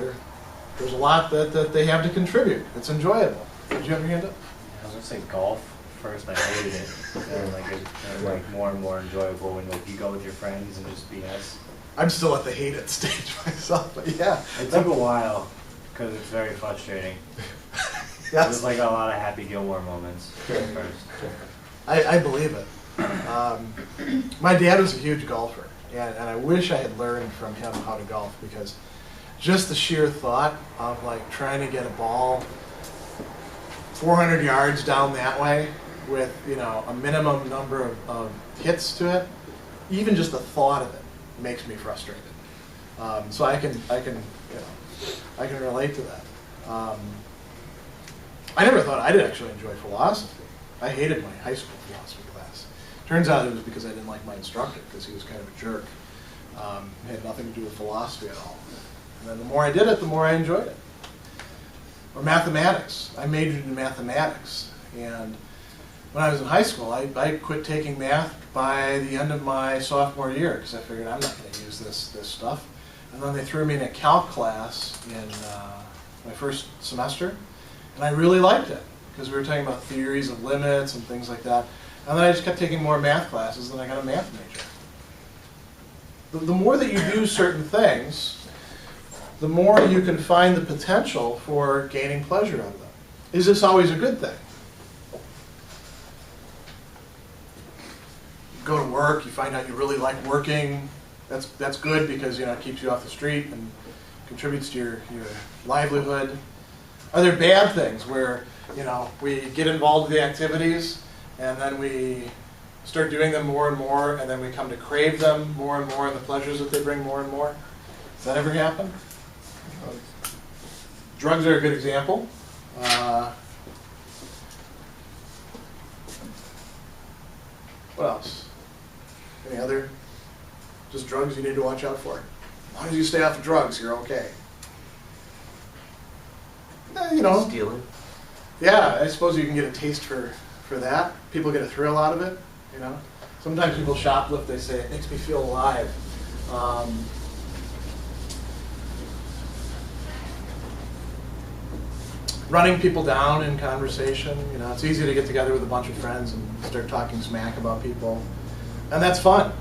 there's a lot that they have to contribute. It's enjoyable. Did you have your hand up? I was going to say golf first I hated it, and like it became like more and more enjoyable when like you go with your friends and just BS. I'm still at the hate it stage myself, but yeah. It took a while because it's very frustrating. There's like a lot of Happy Gilmore moments at first. I believe it. My dad was a huge golfer, and I wish I had learned from him how to golf, because just the sheer thought of like trying to get a ball 400 yards down that way with, you know, a minimum number of hits to it, even just the thought of it makes me frustrated. So I can relate to that. I never thought I'd actually enjoy philosophy. I hated my high school philosophy class. Turns out it was because I didn't like my instructor, because he was kind of a jerk. It had nothing to do with philosophy at all. And then the more I did it, the more I enjoyed it. Or mathematics. I majored in mathematics. And when I was in high school, I quit taking math by the end of my sophomore year, because I figured I'm not going to use this stuff. And then they threw me in a calc class in my first semester, and I really liked it, because we were talking about theories of limits and things like that. And then I just kept taking more math classes, and I got a math major. The more that you do certain things, the more you can find the potential for gaining pleasure out of them. Is this always a good thing? You go to work, you find out you really like working. That's good, because, you know, it keeps you off the street and contributes to your livelihood. Are there bad things where, you know, we get involved with the activities and then we start doing them more and more, and then we come to crave them more and more, and the pleasures that they bring more and more? Does that ever happen? Drugs are a good example. What else? Any other just drugs you need to watch out for? As long as you stay off of drugs, you're okay. You know. Stealing. Yeah, I suppose you can get a taste for that. People get a thrill out of it, you know. Sometimes people shoplift, they say, it makes me feel alive. Running people down in conversation, you know, it's easy to get together with a bunch of friends and start talking smack about people, and that's fun.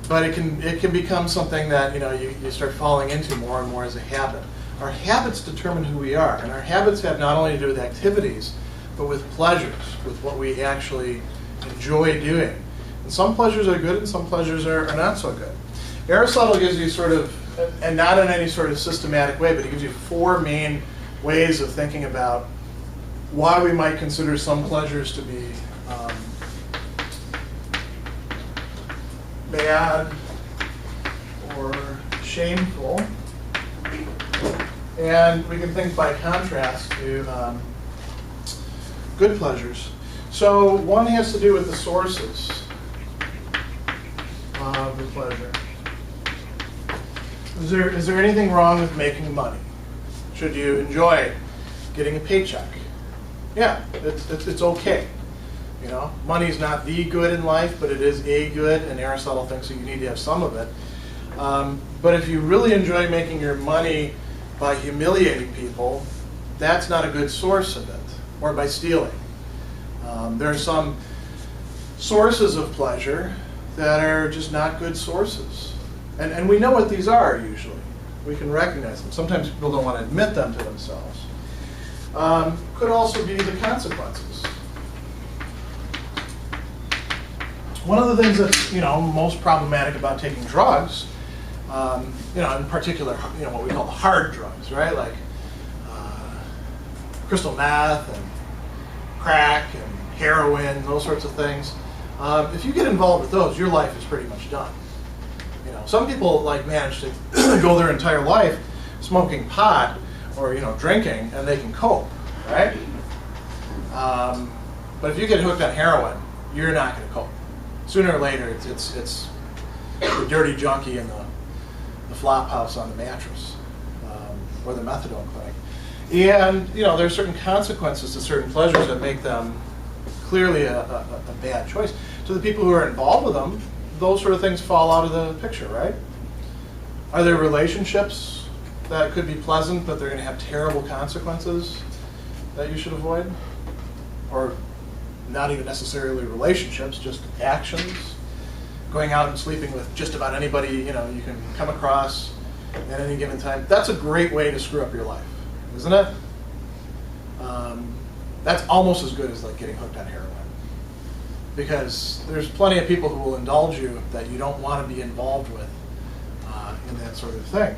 But it can become something that, you know, you start falling into more and more as a habit. Our habits determine who we are, and our habits have not only to do with activities, but with pleasures, with what we actually enjoy doing. And some pleasures are good and some pleasures are not so good. Aristotle gives you sort of, and not in any sort of systematic way, but he gives you 4 main ways of thinking about why we might consider some pleasures to be bad or shameful. And we can think by contrast to good pleasures. So one has to do with the sources of the pleasure. Is there anything wrong with making money? Should you enjoy getting a paycheck? Yeah, it's okay. You know, money's not the good in life, but it is a good, and Aristotle thinks that you need to have some of it. But if you really enjoy making your money by humiliating people, that's not a good source of it, or by stealing. There are some sources of pleasure that are just not good sources. And we know what these are usually. We can recognize them. Sometimes people don't want to admit them to themselves. Could also be the consequences. One of the things that's, you know, most problematic about taking drugs, you know, in particular, you know, what we call the hard drugs, right? Like crystal meth and crack and heroin, those sorts of things. If you get involved with those, your life is pretty much done. You know, some people like manage to go their entire life smoking pot or, you know, drinking, and they can cope, right? But if you get hooked on heroin, you're not going to cope. Sooner or later, it's the dirty junkie in the flop house on the mattress, or the methadone clinic. And, you know, there are certain consequences to certain pleasures that make them clearly a bad choice. So the people who are involved with them, those sort of things fall out of the picture, right? Are there relationships that could be pleasant, but they're going to have terrible consequences that you should avoid? Or not even necessarily relationships, just actions. Going out and sleeping with just about anybody you can come across at any given time. That's a great way to screw up your life, isn't it? That's almost as good as like getting hooked on heroin, because there's plenty of people who will indulge you that you don't want to be involved with in that sort of thing.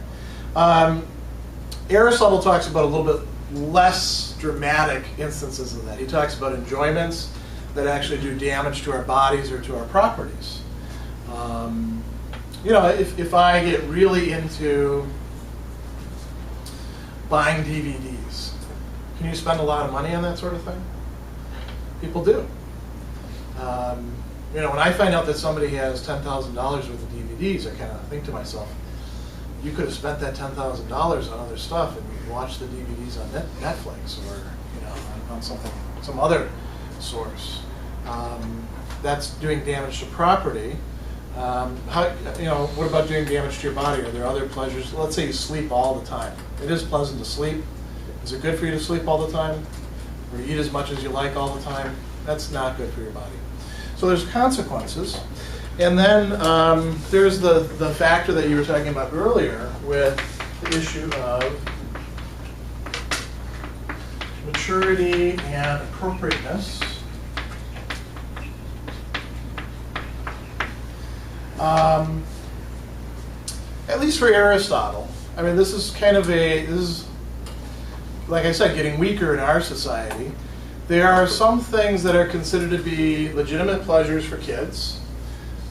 Aristotle talks about a little bit less dramatic instances of that. He talks about enjoyments that actually do damage to our bodies or to our properties. If I get really into buying DVDs, can you spend a lot of money on that sort of thing? People do. When I find out that somebody has $10,000 worth of DVDs, I kind of think to myself, you could have spent that $10,000 on other stuff and watched the DVDs on Netflix or on some other source. That's doing damage to property. What about doing damage to your body? Are there other pleasures? Let's say you sleep all the time. It is pleasant to sleep. Is it good for you to sleep all the time? Or eat as much as you like all the time? That's not good for your body. So there's consequences. And then there's the factor that you were talking about earlier with the issue of maturity and appropriateness. At least for Aristotle, I mean, this is like I said, getting weaker in our society. There are some things that are considered to be legitimate pleasures for kids,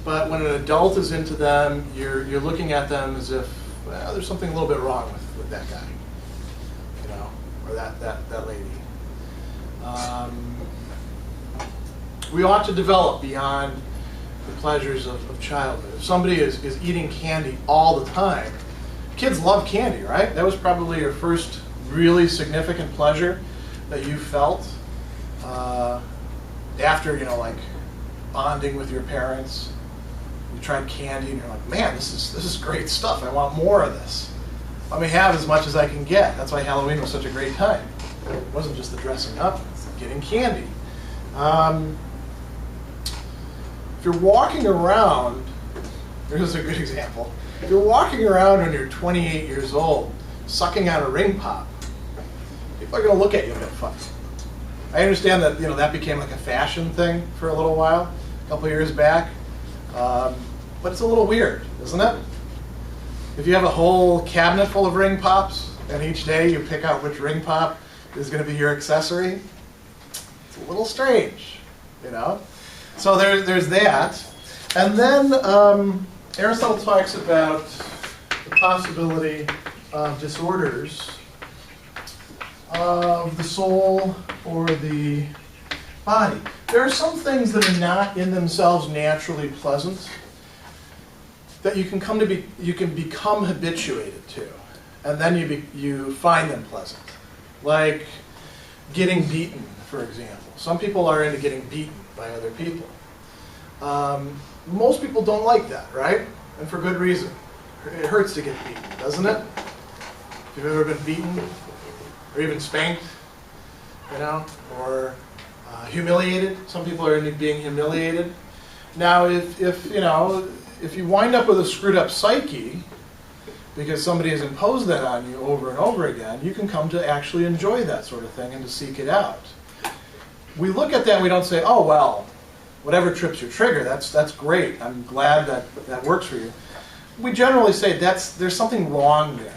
but when an adult is into them, you're looking at them as if, well, there's something a little bit wrong with that guy, or that lady. We ought to develop beyond the pleasures of childhood. If somebody is eating candy all the time, kids love candy, right? That was probably your first really significant pleasure that you felt after, like bonding with your parents. You tried candy and you're like, man, this is great stuff. I want more of this. Let me have as much as I can get. That's why Halloween was such a great time. It wasn't just the dressing up, it's getting candy. If you're walking around, here's a good example. If you're walking around when you're 28 years old, sucking on a ring pop, people are going to look at you a bit funny. I understand that that became like a fashion thing for a little while, a couple of years back, but it's a little weird, isn't it? If you have a whole cabinet full of ring pops, and each day you pick out which ring pop is going to be your accessory, it's a little strange, So there's that. And then Aristotle talks about the possibility of disorders of the soul or the body. There are some things that are not in themselves naturally pleasant that you can become habituated to, and then you find them pleasant. Like getting beaten, for example. Some people are into getting beaten by other people. Most people don't like that, right? And for good reason. It hurts to get beaten, doesn't it? If you've ever been beaten, or even spanked, or humiliated. Some people are into being humiliated. Now, if you wind up with a screwed up psyche, because somebody has imposed that on you over and over again, you can come to actually enjoy that sort of thing and to seek it out. We look at that and we don't say, oh, well, whatever trips your trigger, that's great. I'm glad that works for you. We generally say there's something wrong there.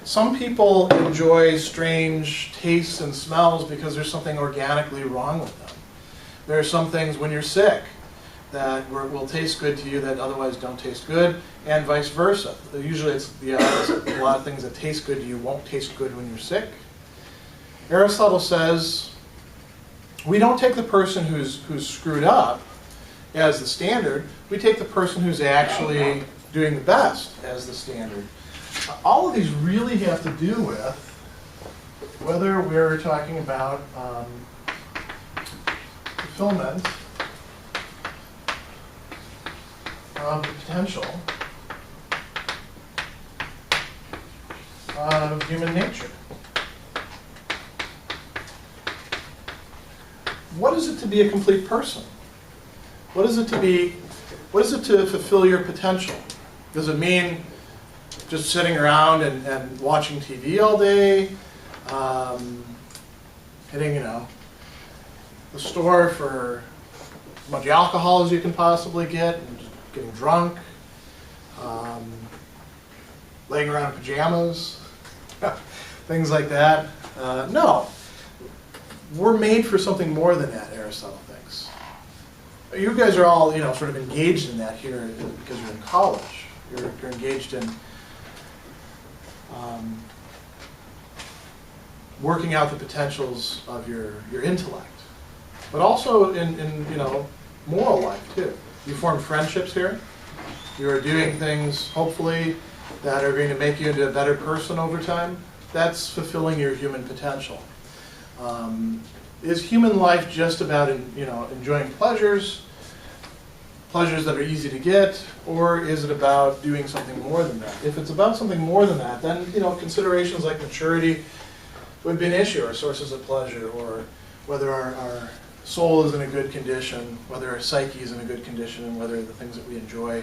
Some people enjoy strange tastes and smells because there's something organically wrong with them. There are some things when you're sick that will taste good to you that otherwise don't taste good, and vice versa. Usually it's the opposite. A lot of things that taste good to you won't taste good when you're sick. Aristotle says we don't take the person who's screwed up as the standard. We take the person who's actually doing the best as the standard. All of these really have to do with whether we're talking about fulfillment of the potential of human nature. what is it to be a complete person? What is it to fulfill your potential? Does it mean just sitting around and watching TV all day, hitting, the store for as much alcohol as you can possibly get, and just getting drunk, laying around in pajamas, things like that? No. We're made for something more than that, Aristotle thinks. You guys are all, sort of engaged in that here because you're in college. You're engaged in working out the potentials of your intellect, but also in moral life too. You form friendships here. You are doing things, hopefully, that are going to make you into a better person over time. That's fulfilling your human potential. Is human life just about enjoying pleasures that are easy to get, or is it about doing something more than that? If it's about something more than that, then considerations like maturity would be an issue, or sources of pleasure, or whether our soul is in a good condition, whether our psyche is in a good condition, and whether the things that we enjoy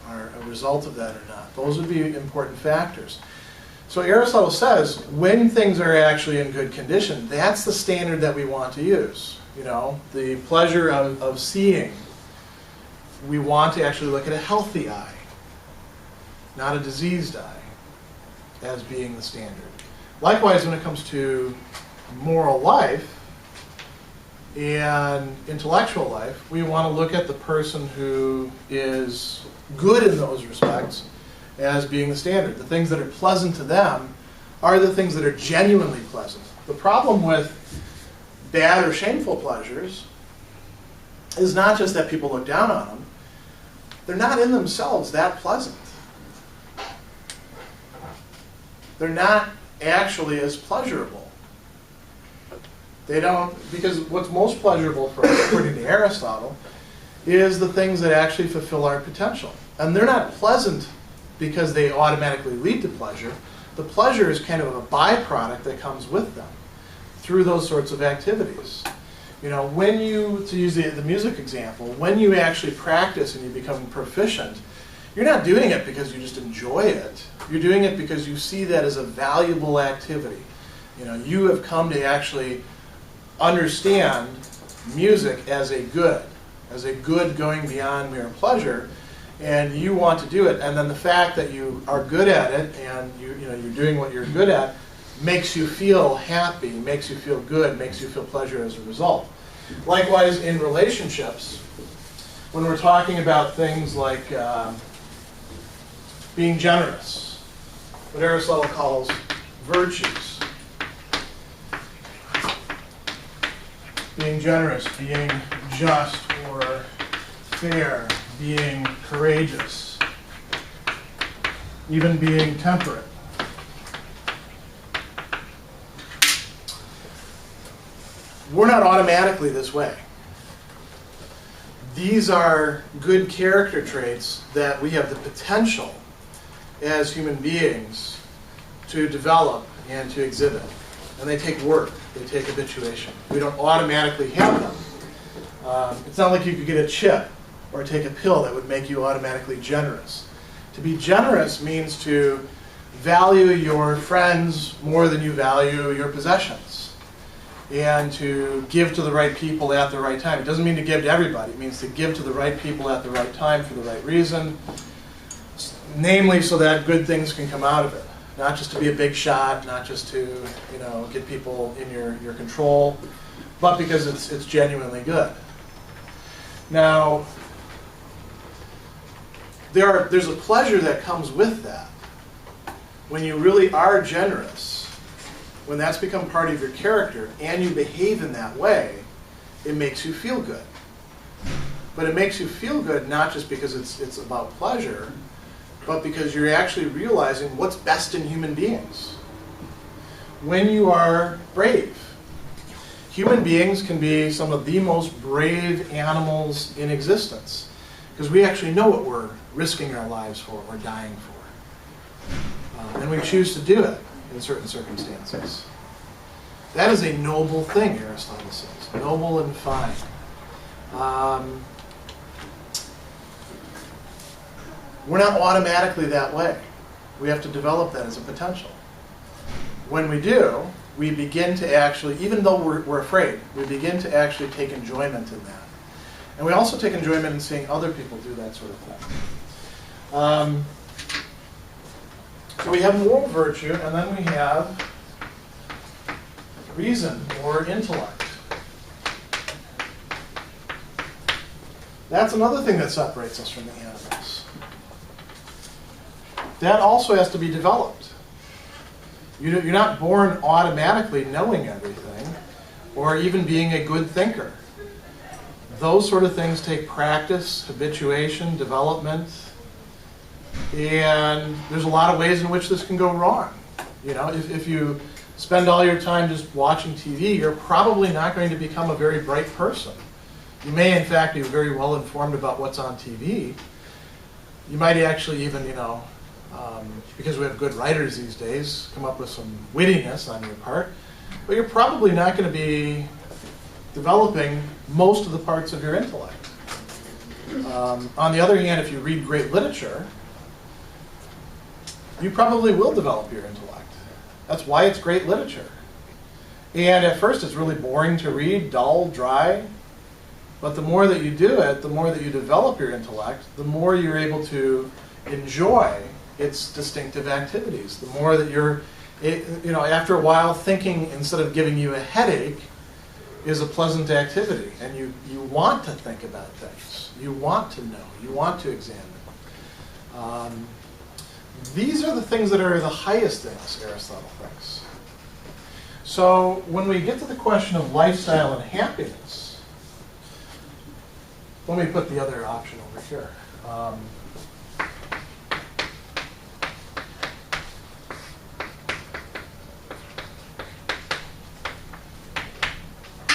are a result of that or not. Those would be important factors. So Aristotle says, when things are actually in good condition, that's the standard that we want to use. The pleasure of seeing. We want to actually look at a healthy eye, not a diseased eye, as being the standard. Likewise, when it comes to moral life and intellectual life, we want to look at the person who is good in those respects as being the standard. The things that are pleasant to them are the things that are genuinely pleasant. The problem with bad or shameful pleasures is not just that people look down on them. They're not in themselves that pleasant. They're not actually as pleasurable. They don't, because what's most pleasurable for us, according to Aristotle, is the things that actually fulfill our potential. And they're not pleasant because they automatically lead to pleasure. The pleasure is kind of a byproduct that comes with them through those sorts of activities. When you, to use the music example, when you actually practice and you become proficient, you're not doing it because you just enjoy it. You're doing it because you see that as a valuable activity. You have come to actually understand music as a good going beyond mere pleasure, and you want to do it. And then the fact that you are good at it and you're doing what you're good at makes you feel happy, makes you feel good, makes you feel pleasure as a result. Likewise, in relationships, when we're talking about things like being generous, what Aristotle calls virtues. Being generous, being just or fair, being courageous, even being temperate. We're not automatically this way. These are good character traits that we have the potential as human beings to develop and to exhibit. And they take work, they take habituation. We don't automatically have them. It's not like you could get a chip or take a pill that would make you automatically generous. To be generous means to value your friends more than you value your possessions, and to give to the right people at the right time. It doesn't mean to give to everybody. It means to give to the right people at the right time for the right reason, namely so that good things can come out of it. Not just to be a big shot, not just to get people in your control, but because it's genuinely good. Now, there's a pleasure that comes with that. When you really are generous, when that's become part of your character and you behave in that way, it makes you feel good. But it makes you feel good not just because it's about pleasure, but because you're actually realizing what's best in human beings. When you are brave, human beings can be some of the most brave animals in existence, because we actually know what we're risking our lives for or dying for. And we choose to do it in certain circumstances. That is a noble thing, Aristotle says. Noble and fine. We're not automatically that way. We have to develop that as a potential. When we do, we begin to actually, even though we're afraid, we begin to actually take enjoyment in that. And we also take enjoyment in seeing other people do that sort of thing. So we have moral virtue, and then we have reason or intellect. That's another thing that separates us from the animals. That also has to be developed. You're not born automatically knowing everything or even being a good thinker. Those sort of things take practice, habituation, development, and there's a lot of ways in which this can go wrong. You know, if you spend all your time just watching TV, you're probably not going to become a very bright person. You may, in fact, be very well informed about what's on TV. You might actually even, because we have good writers these days, come up with some wittiness on your part. But you're probably not going to be developing most of the parts of your intellect. On the other hand, if you read great literature, you probably will develop your intellect. That's why it's great literature. And at first it's really boring to read, dull, dry. But the more that you do it, the more that you develop your intellect, the more you're able to enjoy its distinctive activities. The more that you're, after a while, thinking, instead of giving you a headache, is a pleasant activity. And you want to think about things. You want to know. You want to examine. These are the things that are the highest in us, Aristotle thinks. So when we get to the question of lifestyle and happiness, let me put the other option over here.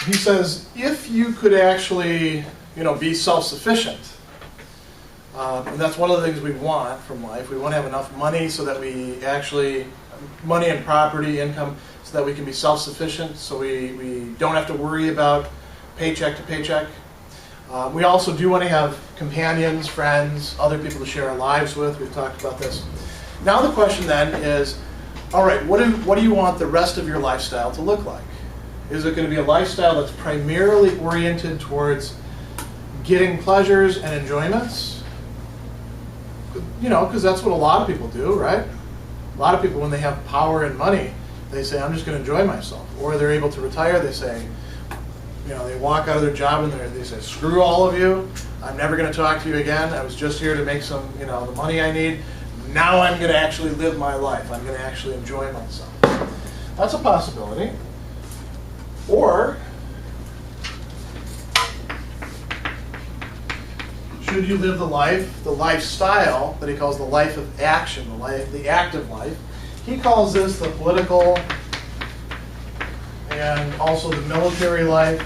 He says, if you could actually, be self-sufficient, and that's one of the things we want from life. We want to have enough money so that we actually, money and property, income, so that we can be self-sufficient, so we don't have to worry about paycheck to paycheck. We also do want to have companions, friends, other people to share our lives with. We've talked about this. Now the question then is, all right, what do you want the rest of your lifestyle to look like? Is it going to be a lifestyle that's primarily oriented towards getting pleasures and enjoyments? Because that's what a lot of people do, right? A lot of people, when they have power and money, they say, I'm just going to enjoy myself. Or they're able to retire, they say, they walk out of their job and they say, screw all of you. I'm never going to talk to you again. I was just here to make some, the money I need. Now I'm going to actually live my life. I'm going to actually enjoy myself. That's a possibility. Or, should you live the lifestyle that he calls the life of action, the active life? He calls this the political and also the military life.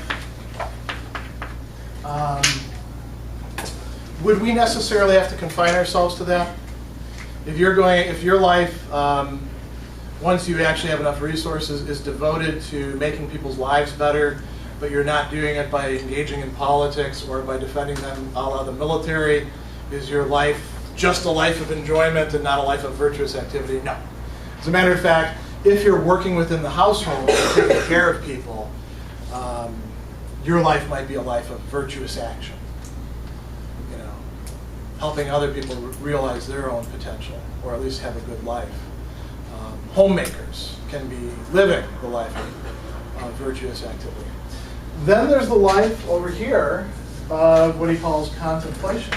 Would we necessarily have to confine ourselves to that? If your life, once you actually have enough resources, is devoted to making people's lives better, but you're not doing it by engaging in politics or by defending them a la the military, is your life just a life of enjoyment and not a life of virtuous activity? No. As a matter of fact, if you're working within the household and taking care of people, your life might be a life of virtuous action. Helping other people realize their own potential, or at least have a good life. Homemakers can be living the life of virtuous activity. Then there's the life over here of what he calls contemplation.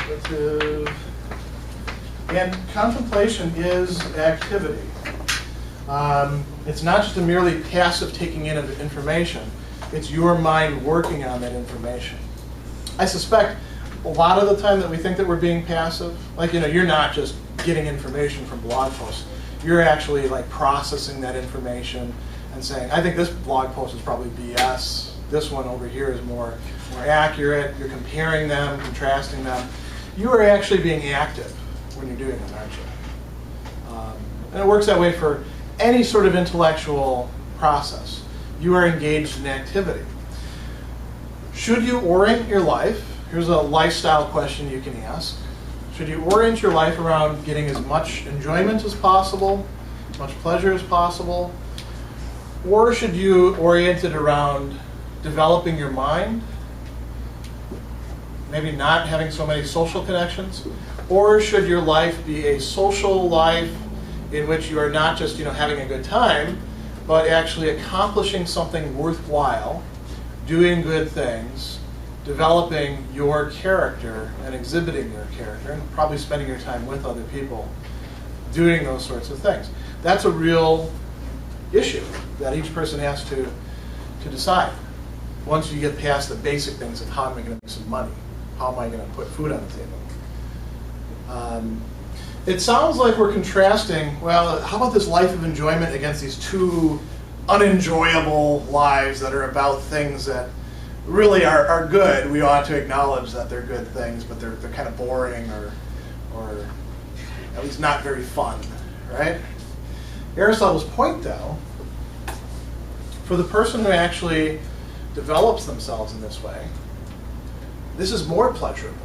Contemplative. And contemplation is activity. It's not just a merely passive taking in of information. It's your mind working on that information. I suspect a lot of the time that we think that we're being passive, you're not just getting information from blog posts. You're actually processing that information and saying, I think this blog post is probably BS. This one over here is more accurate. You're comparing them, contrasting them. You are actually being active when you're doing it, aren't you? And it works that way for any sort of intellectual process. You are engaged in activity. Should you orient your life? Here's a lifestyle question you can ask. Should you orient your life around getting as much enjoyment as possible, as much pleasure as possible? Or should you orient it around developing your mind? Maybe not having so many social connections? Or should your life be a social life in which you are not just having a good time, but actually accomplishing something worthwhile, doing good things, developing your character and exhibiting your character, and probably spending your time with other people doing those sorts of things? That's a real issue that each person has to decide. Once you get past the basic things of how am I going to make some money, how am I going to put food on the table. It sounds like we're contrasting, well, how about this life of enjoyment against these two unenjoyable lives that are about things that really are good. We ought to acknowledge that they're good things, but they're kind of boring or at least not very fun, right? Aristotle's point, though, for the person who actually develops themselves in this way, this is more pleasurable.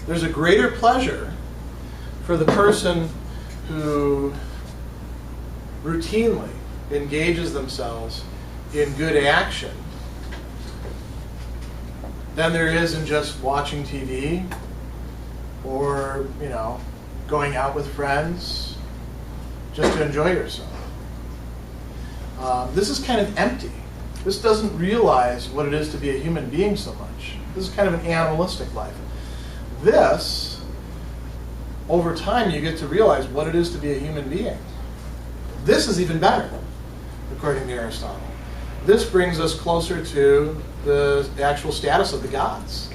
There's a greater pleasure for the person who routinely engages themselves in good action than there is in just watching TV or, going out with friends just to enjoy yourself. This is kind of empty. This doesn't realize what it is to be a human being so much. This is kind of an animalistic life. This, over time, you get to realize what it is to be a human being. This is even better, according to Aristotle. This brings us closer to the actual status of the gods,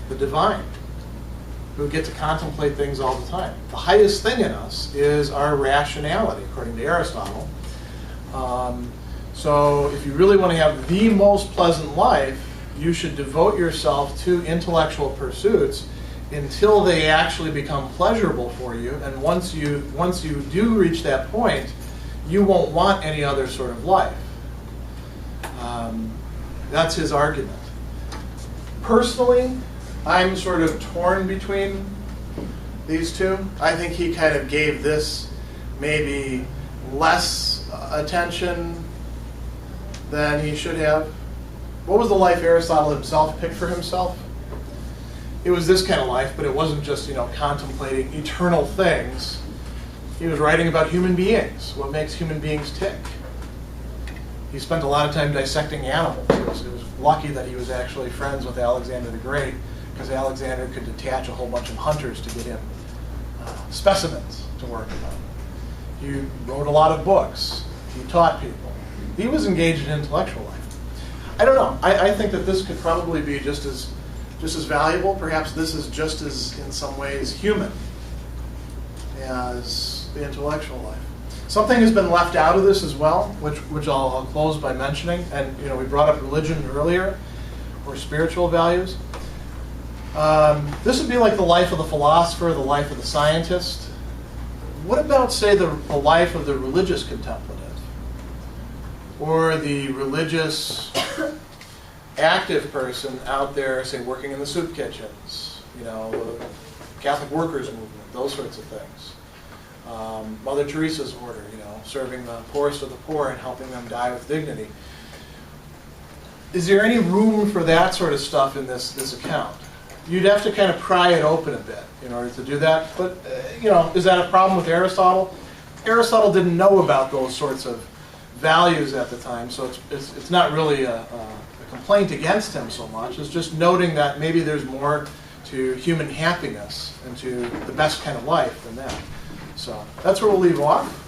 the divine, who get to contemplate things all the time. The highest thing in us is our rationality, according to Aristotle. So if you really want to have the most pleasant life, you should devote yourself to intellectual pursuits until they actually become pleasurable for you. And once you do reach that point, you won't want any other sort of life. That's his argument. Personally, I'm sort of torn between these two. I think he kind of gave this maybe less attention than he should have. What was the life Aristotle himself picked for himself? It was this kind of life, but it wasn't just, contemplating eternal things. He was writing about human beings, what makes human beings tick. He spent a lot of time dissecting animals. It was lucky that he was actually friends with Alexander the Great, because Alexander could detach a whole bunch of hunters to get him specimens to work on. He wrote a lot of books. He taught people. He was engaged in intellectual life. I don't know. I think that this could probably be just as valuable. Perhaps this is just as, in some ways, human as the intellectual life. Something has been left out of this as well, which I'll close by mentioning. And we brought up religion earlier, or spiritual values. This would be like the life of the philosopher, the life of the scientist. What about, say, the life of the religious contemplative? Or the religious active person out there, say, working in the soup kitchens, the Catholic Workers Movement, those sorts of things. Mother Teresa's order, serving the poorest of the poor and helping them die with dignity. Is there any room for that sort of stuff in this account? You'd have to kind of pry it open a bit in order to do that. But, is that a problem with Aristotle? Aristotle didn't know about those sorts of values at the time, so it's not really a complaint against him so much. It's just noting that maybe there's more to human happiness and to the best kind of life than that. So that's where we'll leave off.